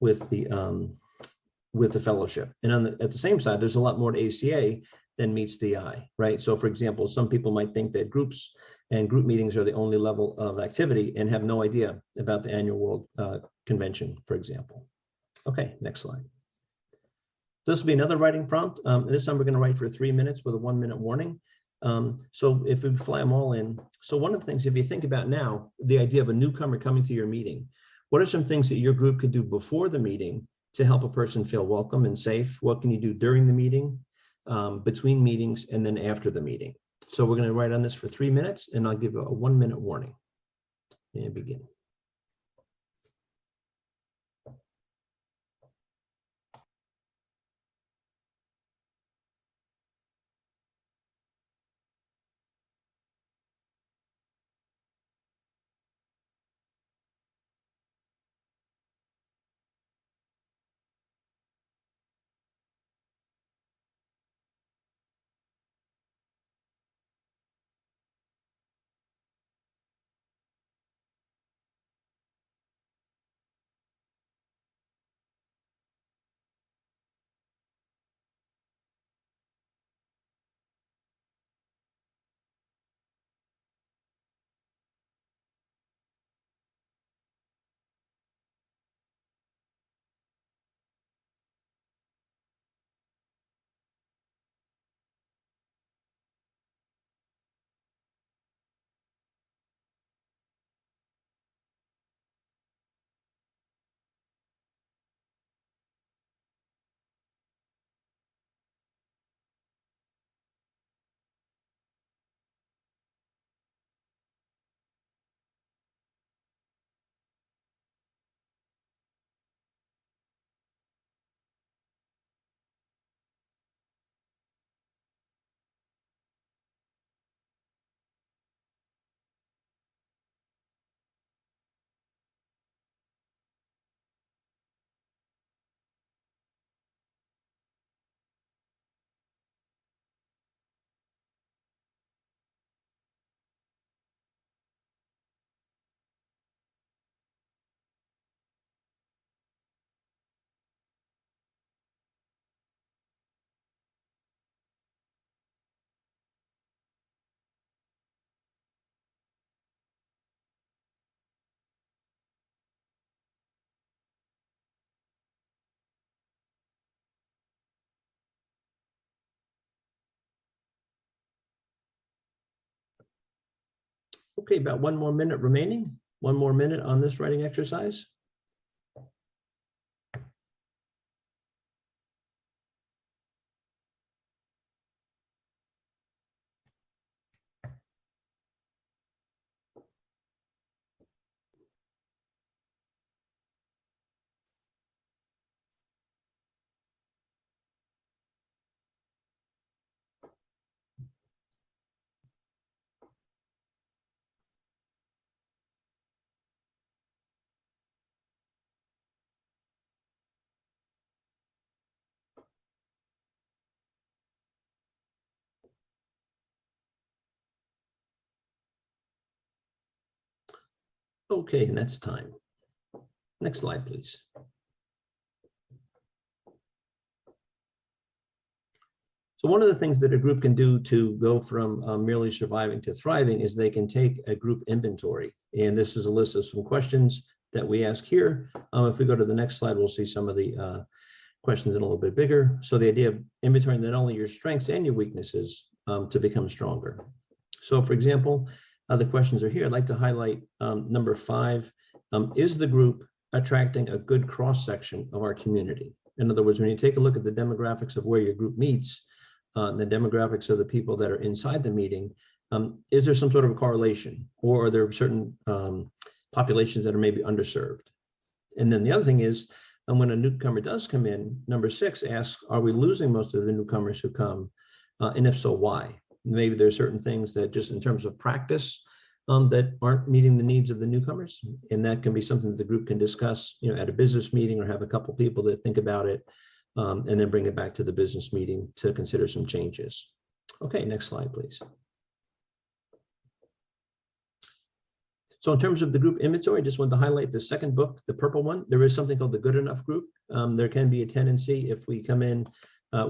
with the fellowship. And on at the same side, there's a lot more to ACA than meets the eye, right? So for example, some people might think that groups and group meetings are the only level of activity and have no idea about the annual World Convention, for example. Okay, next slide. This will be another writing prompt. This time we're going to write for 3 minutes with a 1-minute warning. So if we fly them all in. So one of the things, if you think about now, the idea of a newcomer coming to your meeting, what are some things that your group could do before the meeting to help a person feel welcome and safe? What can you do during the meeting, between meetings, and then after the meeting? So we're going to write on this for 3 minutes, and I'll give a 1-minute warning. And begin. Okay, about 1 more minute remaining. 1 more minute on this writing exercise. Okay, and that's time. Next slide, please. So one of the things that a group can do to go from merely surviving to thriving is they can take a group inventory. And this is a list of some questions that we ask here. If we go to the next slide, we'll see some of the questions in a little bit bigger. So the idea of inventorying not only your strengths and your weaknesses to become stronger. So for example, the questions are here. I'd like to highlight number 5. Is the group attracting a good cross-section of our community? In other words, when you take a look at the demographics of where your group meets, the demographics of the people that are inside the meeting, is there some sort of a correlation, or are there certain populations that are maybe underserved? And then the other thing is, when a newcomer does come in, number 6 asks, are we losing most of the newcomers who come? And if so, why? Maybe there's certain things that just in terms of practice that aren't meeting the needs of the newcomers. And that can be something that the group can discuss, at a business meeting, or have a couple people that think about it, and then bring it back to the business meeting to consider some changes. Okay, next slide, please. So in terms of the group inventory, I just want to highlight the second book, the purple one. There is something called the good enough group. There can be a tendency, if we come in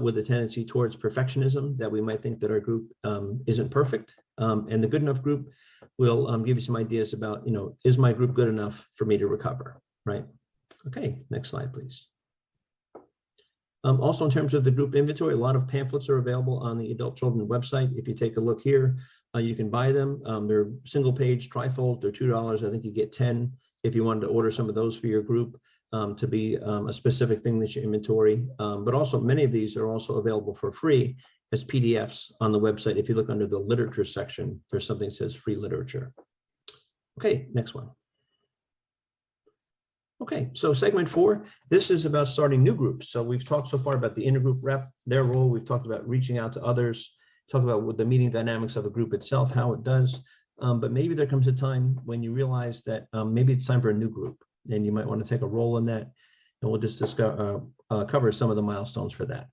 with a tendency towards perfectionism, that we might think that our group isn't perfect. And the good enough group will give you some ideas about, is my group good enough for me to recover, right? Okay, next slide, please. Also, in terms of the group inventory, a lot of pamphlets are available on the Adult Children website. If you take a look here, you can buy them. They're single page, trifold, they're $2. I think you get 10 if you wanted to order some of those for your group to be a specific thing that you inventory. But also many of these are also available for free as PDFs on the website. If you look under the literature section, there's something that says free literature. Okay, next one. Okay, so segment 4, this is about starting new groups. So we've talked so far about the intergroup rep, their role. We've talked about reaching out to others, talked about what the meeting dynamics of a group itself, how it does. But maybe there comes a time when you realize that maybe it's time for a new group, and you might want to take a role in that. And we'll just discuss, cover some of the milestones for that.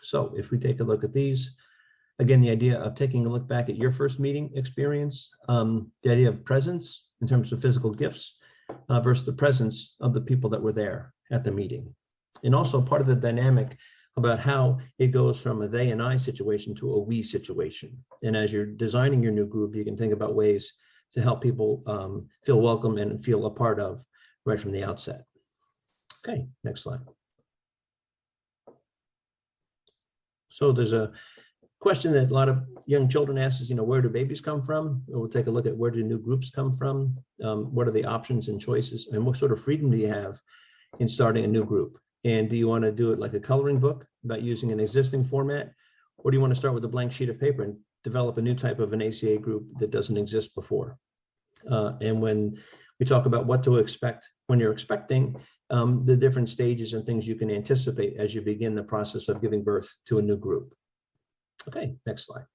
So if we take a look at these, again, the idea of taking a look back at your first meeting experience, the idea of presence in terms of physical gifts, versus the presence of the people that were there at the meeting. And also part of the dynamic about how it goes from a they and I situation to a we situation. And as you're designing your new group, you can think about ways to help people feel welcome and feel a part of right from the outset. Okay, next slide. So there's a question that a lot of young children ask is, where do babies come from? We'll take a look at where do new groups come from? What are the options and choices? And what sort of freedom do you have in starting a new group? And do you want to do it like a coloring book about using an existing format? Or do you want to start with a blank sheet of paper and develop a new type of an ACA group that doesn't exist before? And when we talk about what to expect when you're expecting, the different stages and things you can anticipate as you begin the process of giving birth to a new group. Okay, next slide.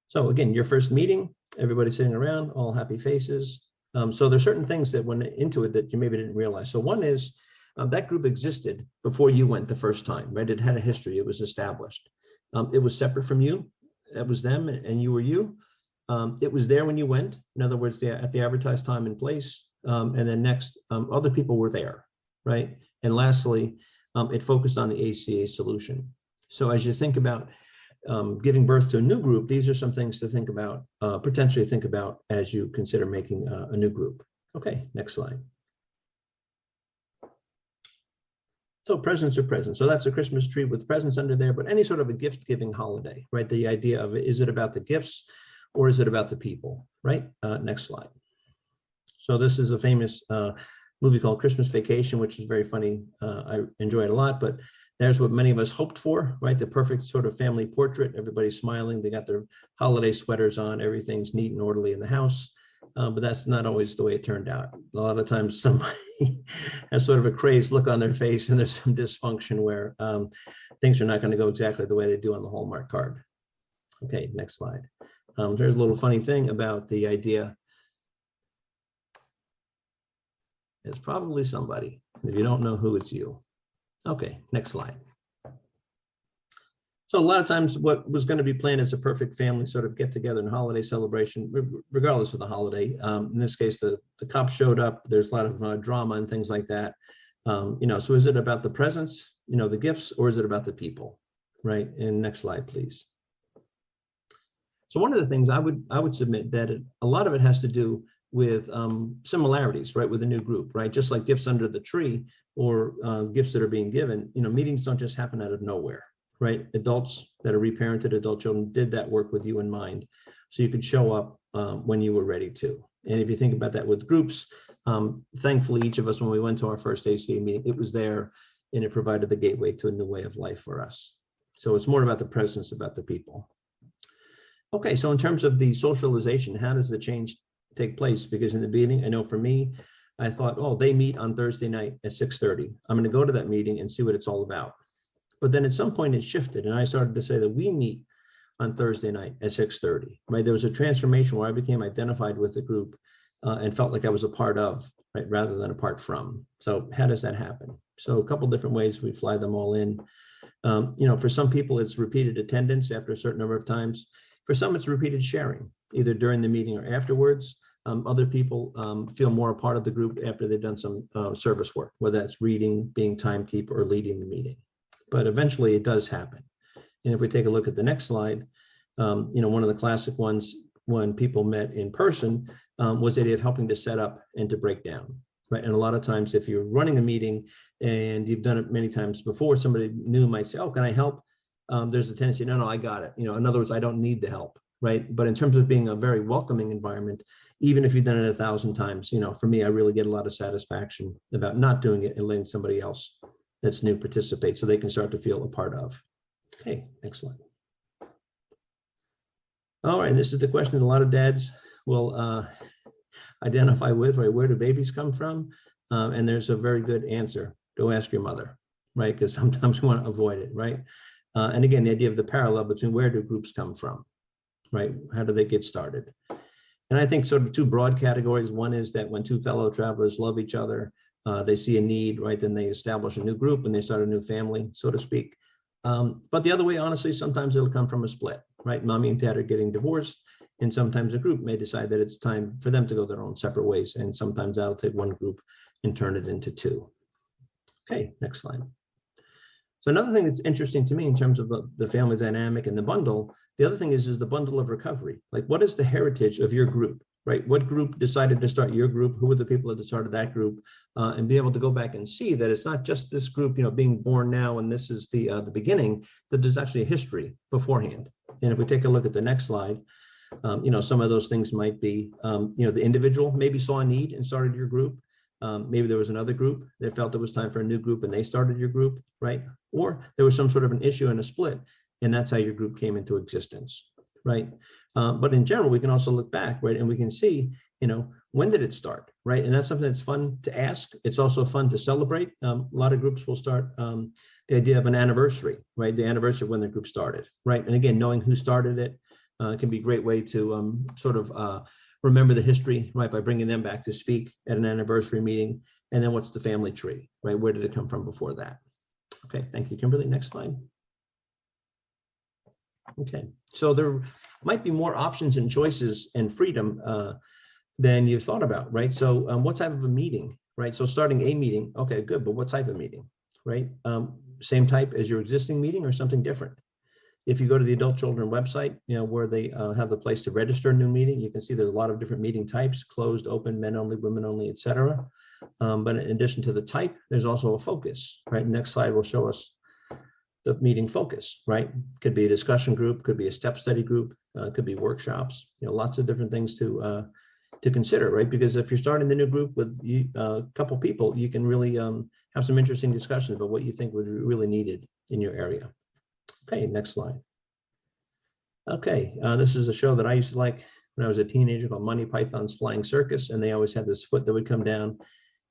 So again, your first meeting, everybody sitting around, all happy faces. So there's certain things that went into it that you maybe didn't realize. So one is that group existed before you went the first time, right? It had a history, it was established. It was separate from you, it was them and you were you. It was there when you went, in other words, at the advertised time and place. And then next, other people were there, right? And lastly, it focused on the ACA solution. So as you think about giving birth to a new group, these are some things to think about, potentially think about as you consider making a new group. Okay, next slide. So presents are presents. So that's a Christmas tree with presents under there, but any sort of a gift-giving holiday, right? The idea of is it about the gifts or is it about the people? right? Next slide. So this is a famous movie called Christmas Vacation, which is very funny. I enjoy it a lot, but there's what many of us hoped for, right? The perfect sort of family portrait. Everybody's smiling. They got their holiday sweaters on. Everything's neat and orderly in the house. But that's not always the way it turned out. A lot of times somebody has sort of a crazed look on their face and there's some dysfunction where things are not going to go exactly the way they do on the Hallmark card. Okay, next slide. There's a little funny thing about the idea. It's probably somebody. If you don't know who, it's you. Okay, next slide. So a lot of times what was going to be planned as a perfect family sort of get together and holiday celebration, regardless of the holiday. In this case, the cops showed up. There's a lot of drama and things like that. So is it about the presents, the gifts, or is it about the people, right? And next slide, please. So one of the things I would submit that a lot of it has to do with similarities, right, with a new group, right? Just like gifts under the tree or gifts that are being given, meetings don't just happen out of nowhere, right? Adults that are reparented, adult children did that work with you in mind. So you could show up when you were ready to. And if you think about that with groups, thankfully, each of us, when we went to our first ACA meeting, it was there and it provided the gateway to a new way of life for us. So it's more about the presence, about the people. Okay, so in terms of the socialization, how does the change take place? Because in the beginning, I know for me, I thought, oh, they meet on Thursday night at 6:30. I'm going to go to that meeting and see what it's all about. But then at some point it shifted and I started to say that we meet on Thursday night at 6:30, right? There was a transformation where I became identified with the group and felt like I was a part of, right, rather than apart from. So how does that happen? So a couple different ways we fly them all in. For some people, it's repeated attendance after a certain number of times. For some, it's repeated sharing, either during the meeting or afterwards. Other people feel more a part of the group after they've done some service work, whether that's reading, being timekeeper, or leading the meeting. But eventually it does happen. And if we take a look at the next slide, one of the classic ones when people met in person was the idea of helping to set up and to break down, right? And a lot of times if you're running a meeting and you've done it many times before, somebody new might say, oh, can I help? There's a tendency, no, I got it. In other words, I don't need the help, right? But in terms of being a very welcoming environment, even if you've done it 1,000 times, for me, I really get a lot of satisfaction about not doing it and letting somebody else that's new participate so they can start to feel a part of. Okay, next slide. All right, this is the question that a lot of dads will identify with, right? Where do babies come from? And there's a very good answer. Go ask your mother, right? Because sometimes we want to avoid it, right? And again, the idea of the parallel between where do groups come from, right? How do they get started? And I think sort of two broad categories. One is that when two fellow travelers love each other, they see a need, right? Then they establish a new group and they start a new family, so to speak. But the other way, honestly, sometimes it'll come from a split, right? Mommy and dad are getting divorced, and sometimes a group may decide that it's time for them to go their own separate ways. And sometimes that'll take one group and turn it into two. Okay, next slide. So another thing that's interesting to me in terms of the family dynamic and the bundle, the other thing is the bundle of recovery. Like, what is the heritage of your group, right? What group decided to start your group? Who were the people that started that group? And be able to go back and see that it's not just this group, being born now and this is the beginning, that there's actually a history beforehand. And if we take a look at the next slide, some of those things might be, the individual maybe saw a need and started your group. Maybe there was another group that felt it was time for a new group and they started your group, right? Or there was some sort of an issue and a split, and that's how your group came into existence, right? But in general, we can also look back, right? And we can see, when did it start, right? And that's something that's fun to ask. It's also fun to celebrate. A lot of groups will start the idea of an anniversary, right? The anniversary of when the group started, right? And again, knowing who started it can be a great way to remember the history, right, by bringing them back to speak at an anniversary meeting. And then what's the family tree, right? Where did it come from before that? Okay, thank you, Kimberly. Next slide. Okay, so there might be more options and choices and freedom than you've thought about, right? So what type of a meeting, right? So starting a meeting, okay, good, but what type of meeting, right? Same type as your existing meeting or something different? If you go to the adult children website, where they have the place to register a new meeting, you can see there's a lot of different meeting types: closed, open, men only, women only, etc. But in addition to the type, there's also a focus, right? Next slide will show us the meeting focus, right? Could be a discussion group, could be a step study group, It could be workshops, lots of different things to consider, right? Because if you're starting the new group with a couple people, you can really have some interesting discussions about what you think was really needed in your area. Okay, next slide. Okay, this is a show that I used to like when I was a teenager called Monty Python's Flying Circus, and they always had this foot that would come down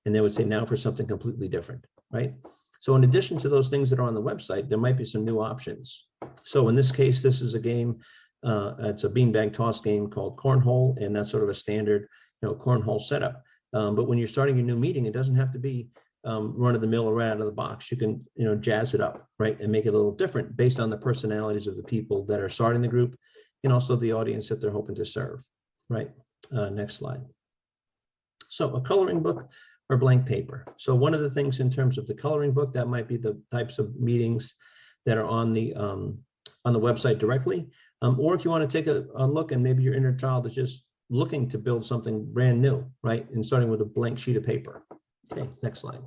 and they would say, now for something completely different, right? So in addition to those things that are on the website, there might be some new options. So in this case, this is a game, it's a beanbag toss game called Cornhole, and that's sort of a standard, cornhole setup. But when you're starting a new meeting, it doesn't have to be run of the mill or right out of the box. You can, jazz it up, right? And make it a little different based on the personalities of the people that are starting the group and also the audience that they're hoping to serve, right? Next slide. So a coloring book or blank paper. So one of the things in terms of the coloring book, that might be the types of meetings that are on the website directly. Or if you want to take a look and maybe your inner child is just looking to build something brand new, right? And starting with a blank sheet of paper. Okay, next slide.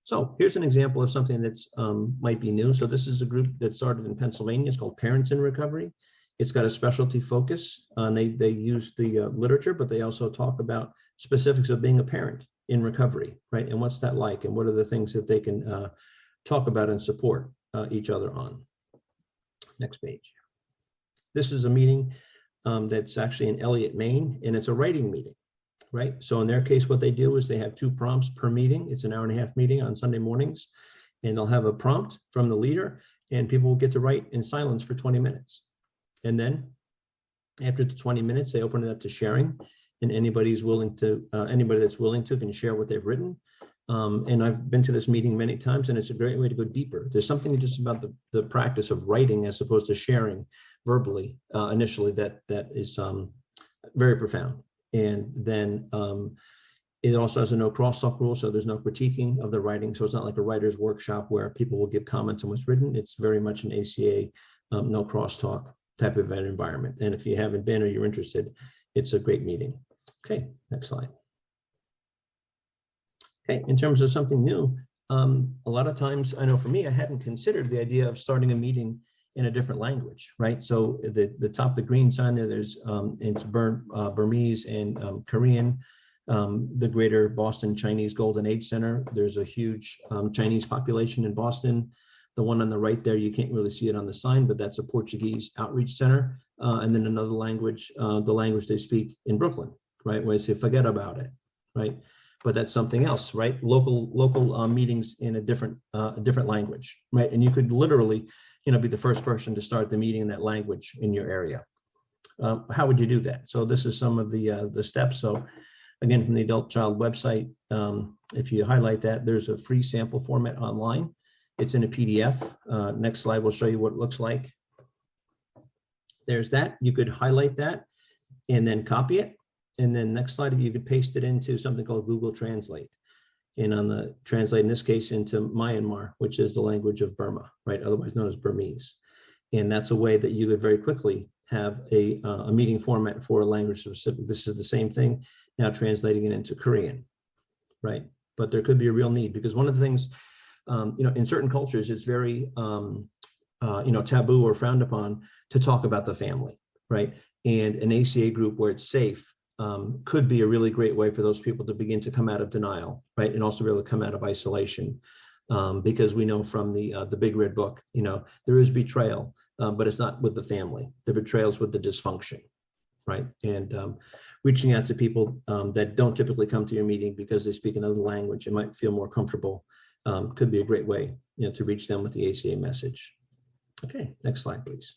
So here's an example of something that's might be new. So this is a group that started in Pennsylvania. It's called Parents in Recovery. It's got a specialty focus. They use the literature, but they also talk about specifics of being a parent in recovery, right? And what's that like? And what are the things that they can talk about and support each other on? Next page. This is a meeting that's actually in Elliott, Maine, and it's a writing meeting. Right. So in their case, what they do is they have 2 prompts per meeting. It's an hour-and-a-half meeting on Sunday mornings, and they'll have a prompt from the leader, and people will get to write in silence for 20 minutes. And then after the 20 minutes, they open it up to sharing, and anybody that's willing to can share what they've written. And I've been to this meeting many times, and it's a great way to go deeper. There's something just about the practice of writing as opposed to sharing verbally initially that is very profound. And then it also has a no crosstalk rule, so there's no critiquing of the writing. So it's not like a writer's workshop where people will give comments on what's written. It's very much an ACA no crosstalk type of an environment. And if you haven't been or you're interested, it's a great meeting. Okay, next slide. Okay, in terms of something new, a lot of times, I know for me, I hadn't considered the idea of starting a meeting in a different language, right? So the top, the green sign there, there's it's Burmese and Korean. The Greater Boston Chinese Golden Age Center, there's a huge Chinese population in Boston. The one on the right there, you can't really see it on the sign, but that's a Portuguese outreach center. And then another language, the language they speak in Brooklyn, right? Where they say, forget about it, right? But that's something else, right? Local meetings in a different language, right? And you could literally, be the first person to start the meeting in that language in your area. How would you do that? So this is some of the steps. So again, from the adult child website, if you highlight that, there's a free sample format online. It's in a PDF. Next slide will show you what it looks like. There's that. You could highlight that and then copy it. And then next slide, you could paste it into something called Google Translate. And on the translate, in this case, into Myanmar, which is the language of Burma, right? Otherwise known as Burmese. And that's a way that you could very quickly have a meeting format for a language specific. This is the same thing, now translating it into Korean, right? But there could be a real need, because one of the things, in certain cultures, it's very, taboo or frowned upon to talk about the family, right? And an ACA group where it's safe could be a really great way for those people to begin to come out of denial, right? And also be able to come out of isolation, because we know from the Big Red Book, there is betrayal, but it's not with the family. The betrayal is with the dysfunction, right? And reaching out to people that don't typically come to your meeting because they speak another language and might feel more comfortable could be a great way, to reach them with the ACA message. Okay, next slide, please.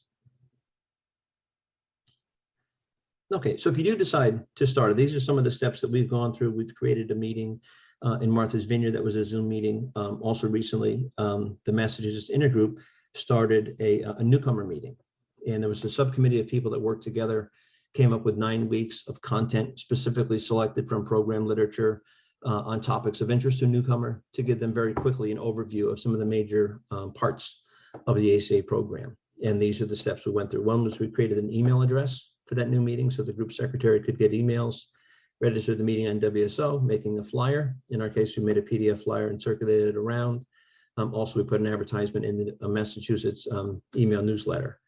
Okay, so if you do decide to start, these are some of the steps that we've gone through. We've created a meeting in Martha's Vineyard that was a Zoom meeting. Also recently, the Massachusetts Intergroup started a newcomer meeting. And there was a subcommittee of people that worked together, came up with 9 weeks of content specifically selected from program literature on topics of interest to newcomer to give them very quickly an overview of some of the major parts of the ACA program. And these are the steps we went through. One was we created an email address for that new meeting so the group secretary could get emails, register the meeting on WSO, making a flyer. In our case, we made a PDF flyer and circulated it around. Also, we put an advertisement in the Massachusetts email newsletter.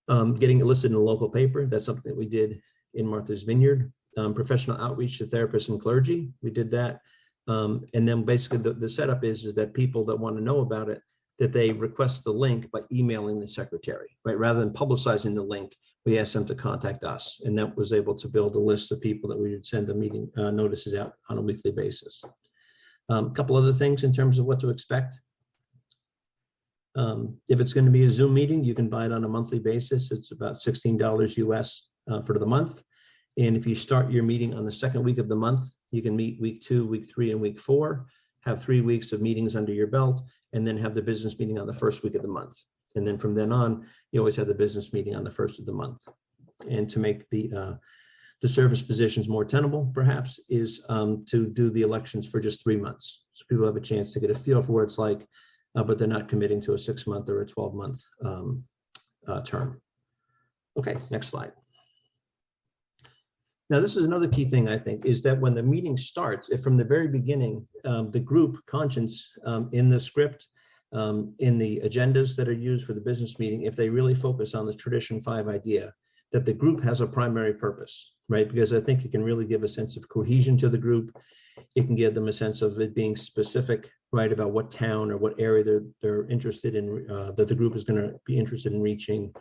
Getting it listed in a local paper, that's something that we did in Martha's Vineyard. Professional outreach to therapists and clergy, we did that. And then basically the setup is that people that want to know about it, that they request the link by emailing the secretary, right? Rather than publicizing the link, we asked them to contact us. And that was able to build a list of people that we would send the meeting notices out on a weekly basis. A couple other things in terms of what to expect. If it's going to be a Zoom meeting, you can buy it on a monthly basis. It's about $16 US for the month. And if you start your meeting on the second week of the month, you can meet week 2, week 3, and week 4, have 3 weeks of meetings under your belt, and then have the business meeting on the first week of the month. And then from then on, you always have the business meeting on the first of the month. And to make the service positions more tenable, perhaps, is to do the elections for just 3 months. So people have a chance to get a feel for what it's like, but they're not committing to a 6-month or a 12-month term. Okay, next slide. Now, this is another key thing, I think, is that when the meeting starts, if from the very beginning, the group conscience in the script, in the agendas that are used for the business meeting, if they really focus on the Tradition 5 idea, that the group has a primary purpose, right? Because I think it can really give a sense of cohesion to the group. It can give them a sense of it being specific, right, about what town or what area they're interested in, that the group is going to be interested in reaching.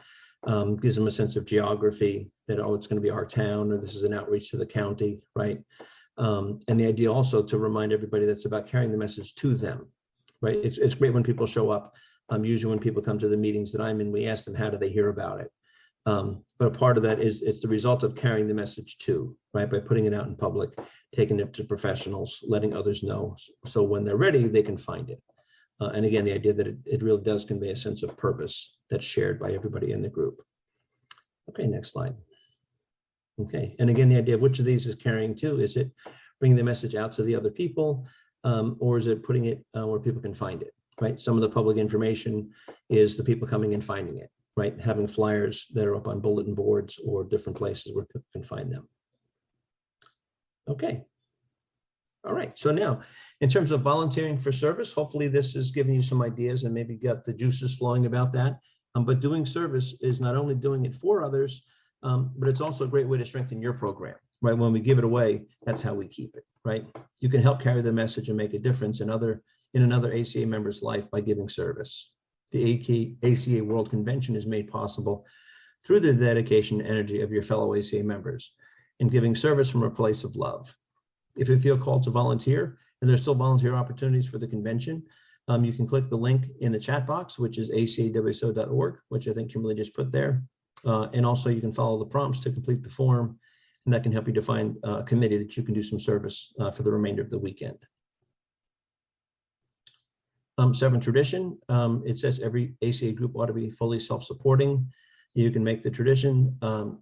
Gives them a sense of geography, that, oh, it's going to be our town, or this is an outreach to the county, right? And the idea also to remind everybody that's about carrying the message to them, right? It's great when people show up. Usually when people come to the meetings that I'm in, we ask them, how do they hear about it? But a part of that is it's the result of carrying the message to, right? By putting it out in public, taking it to professionals, letting others know. So when they're ready, they can find it. And again, the idea that it really does convey a sense of purpose that's shared by everybody in the group. Okay, next slide. Okay, and again, the idea of which of these is carrying to, is it bringing the message out to the other people, or is it putting it where people can find it, right? Some of the public information is the people coming and finding it, right? Having flyers that are up on bulletin boards or different places where people can find them. Okay. All right, so now in terms of volunteering for service, hopefully this is giving you some ideas and maybe got the juices flowing about that. But doing service is not only doing it for others, but it's also a great way to strengthen your program, right? When we give it away, that's how we keep it, right? You can help carry the message and make a difference in another ACA member's life by giving service. The ACA World Convention is made possible through the dedication and energy of your fellow ACA members and giving service from a place of love. If you feel called to volunteer, and there's still volunteer opportunities for the convention, you can click the link in the chat box, which is acawso.org, which I think Kimberly just put there. And also you can follow the prompts to complete the form, and that can help you define a committee that you can do some service for the remainder of the weekend. 7 tradition, it says every ACA group ought to be fully self-supporting. You can make the tradition,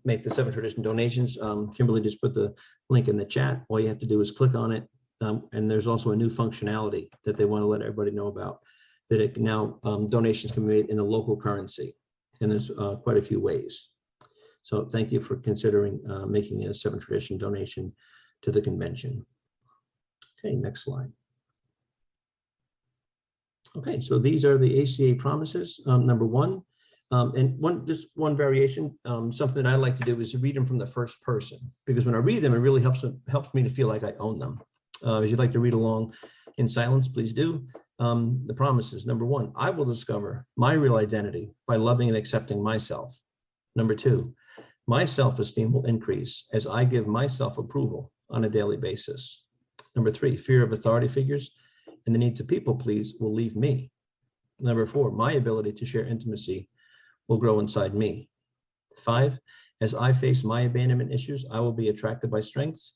make the 7 tradition donations. Kimberly just put the link in the chat. All you have to do is click on it. And there's also a new functionality that they want to let everybody know about, that it now donations can be made in a local currency. And there's quite a few ways. So thank you for considering making a 7 tradition donation to the convention. Okay, next slide. Okay, so these are the ACA promises. Number 1. And just one variation, something I like to do is read them from the first person, because when I read them, it really helps me to feel like I own them. If you'd like to read along in silence, please do. The promises. Number 1, I will discover my real identity by loving and accepting myself. Number 2, my self-esteem will increase as I give myself approval on a daily basis. Number 3, fear of authority figures and the need to people please will leave me. Number 4, my ability to share intimacy will grow inside me. 5, as I face my abandonment issues, I will be attracted by strengths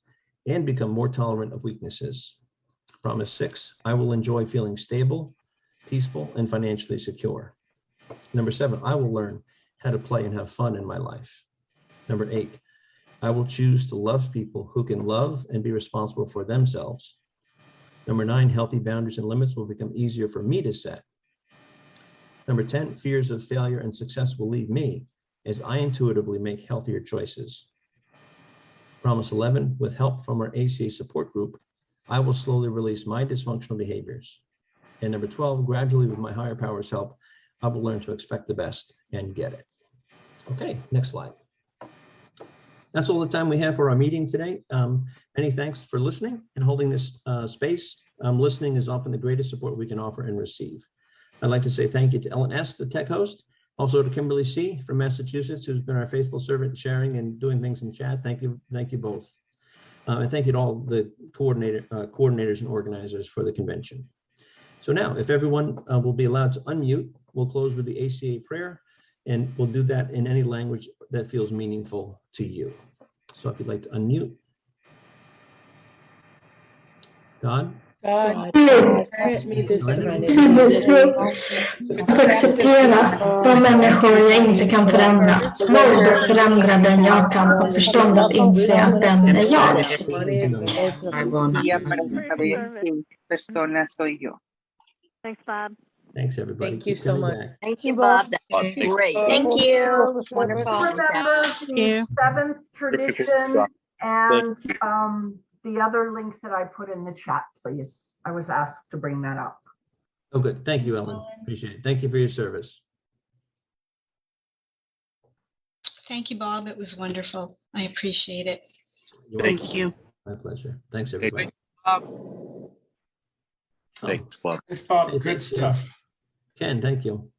and become more tolerant of weaknesses. Promise 6, I will enjoy feeling stable, peaceful, and financially secure. Number 7, I will learn how to play and have fun in my life. Number 8, I will choose to love people who can love and be responsible for themselves. Number 9, healthy boundaries and limits will become easier for me to set. Number 10, fears of failure and success will leave me as I intuitively make healthier choices. Promise 11, with help from our ACA support group, I will slowly release my dysfunctional behaviors. And number 12, gradually with my higher power's help, I will learn to expect the best and get it. Okay, next slide. That's all the time we have for our meeting today. Many thanks for listening and holding this space. Listening is often the greatest support we can offer and receive. I'd like to say thank you to Ellen S., the tech host, also to Kimberly C. from Massachusetts, who's been our faithful servant, sharing and doing things in chat. Thank you both. And thank you to all the coordinators and organizers for the convention. So now, if everyone will be allowed to unmute, we'll close with the ACA prayer, and we'll do that in any language that feels meaningful to you. So if you'd like to unmute. God. Grant me this serenity. Acceptera de människor jag inte kan förändra. Mod att förändra den jag kan och förstånd att inse att den är jag. Thanks, Bob. Thanks, everybody. Thank you Keep so coming much. back. Thank you, Bob. That was great. Thank you. It was wonderful. Remember the seventh tradition and the other links that I put in the chat, please. I was asked to bring that up. Oh, good. Thank you, Ellen. Appreciate it. Thank you for your service. Thank you, Bob. It was wonderful. I appreciate it. Thank you. My pleasure. Thanks, everybody. Thanks, Bob. Thanks, Bob. Good stuff. Ken, thank you.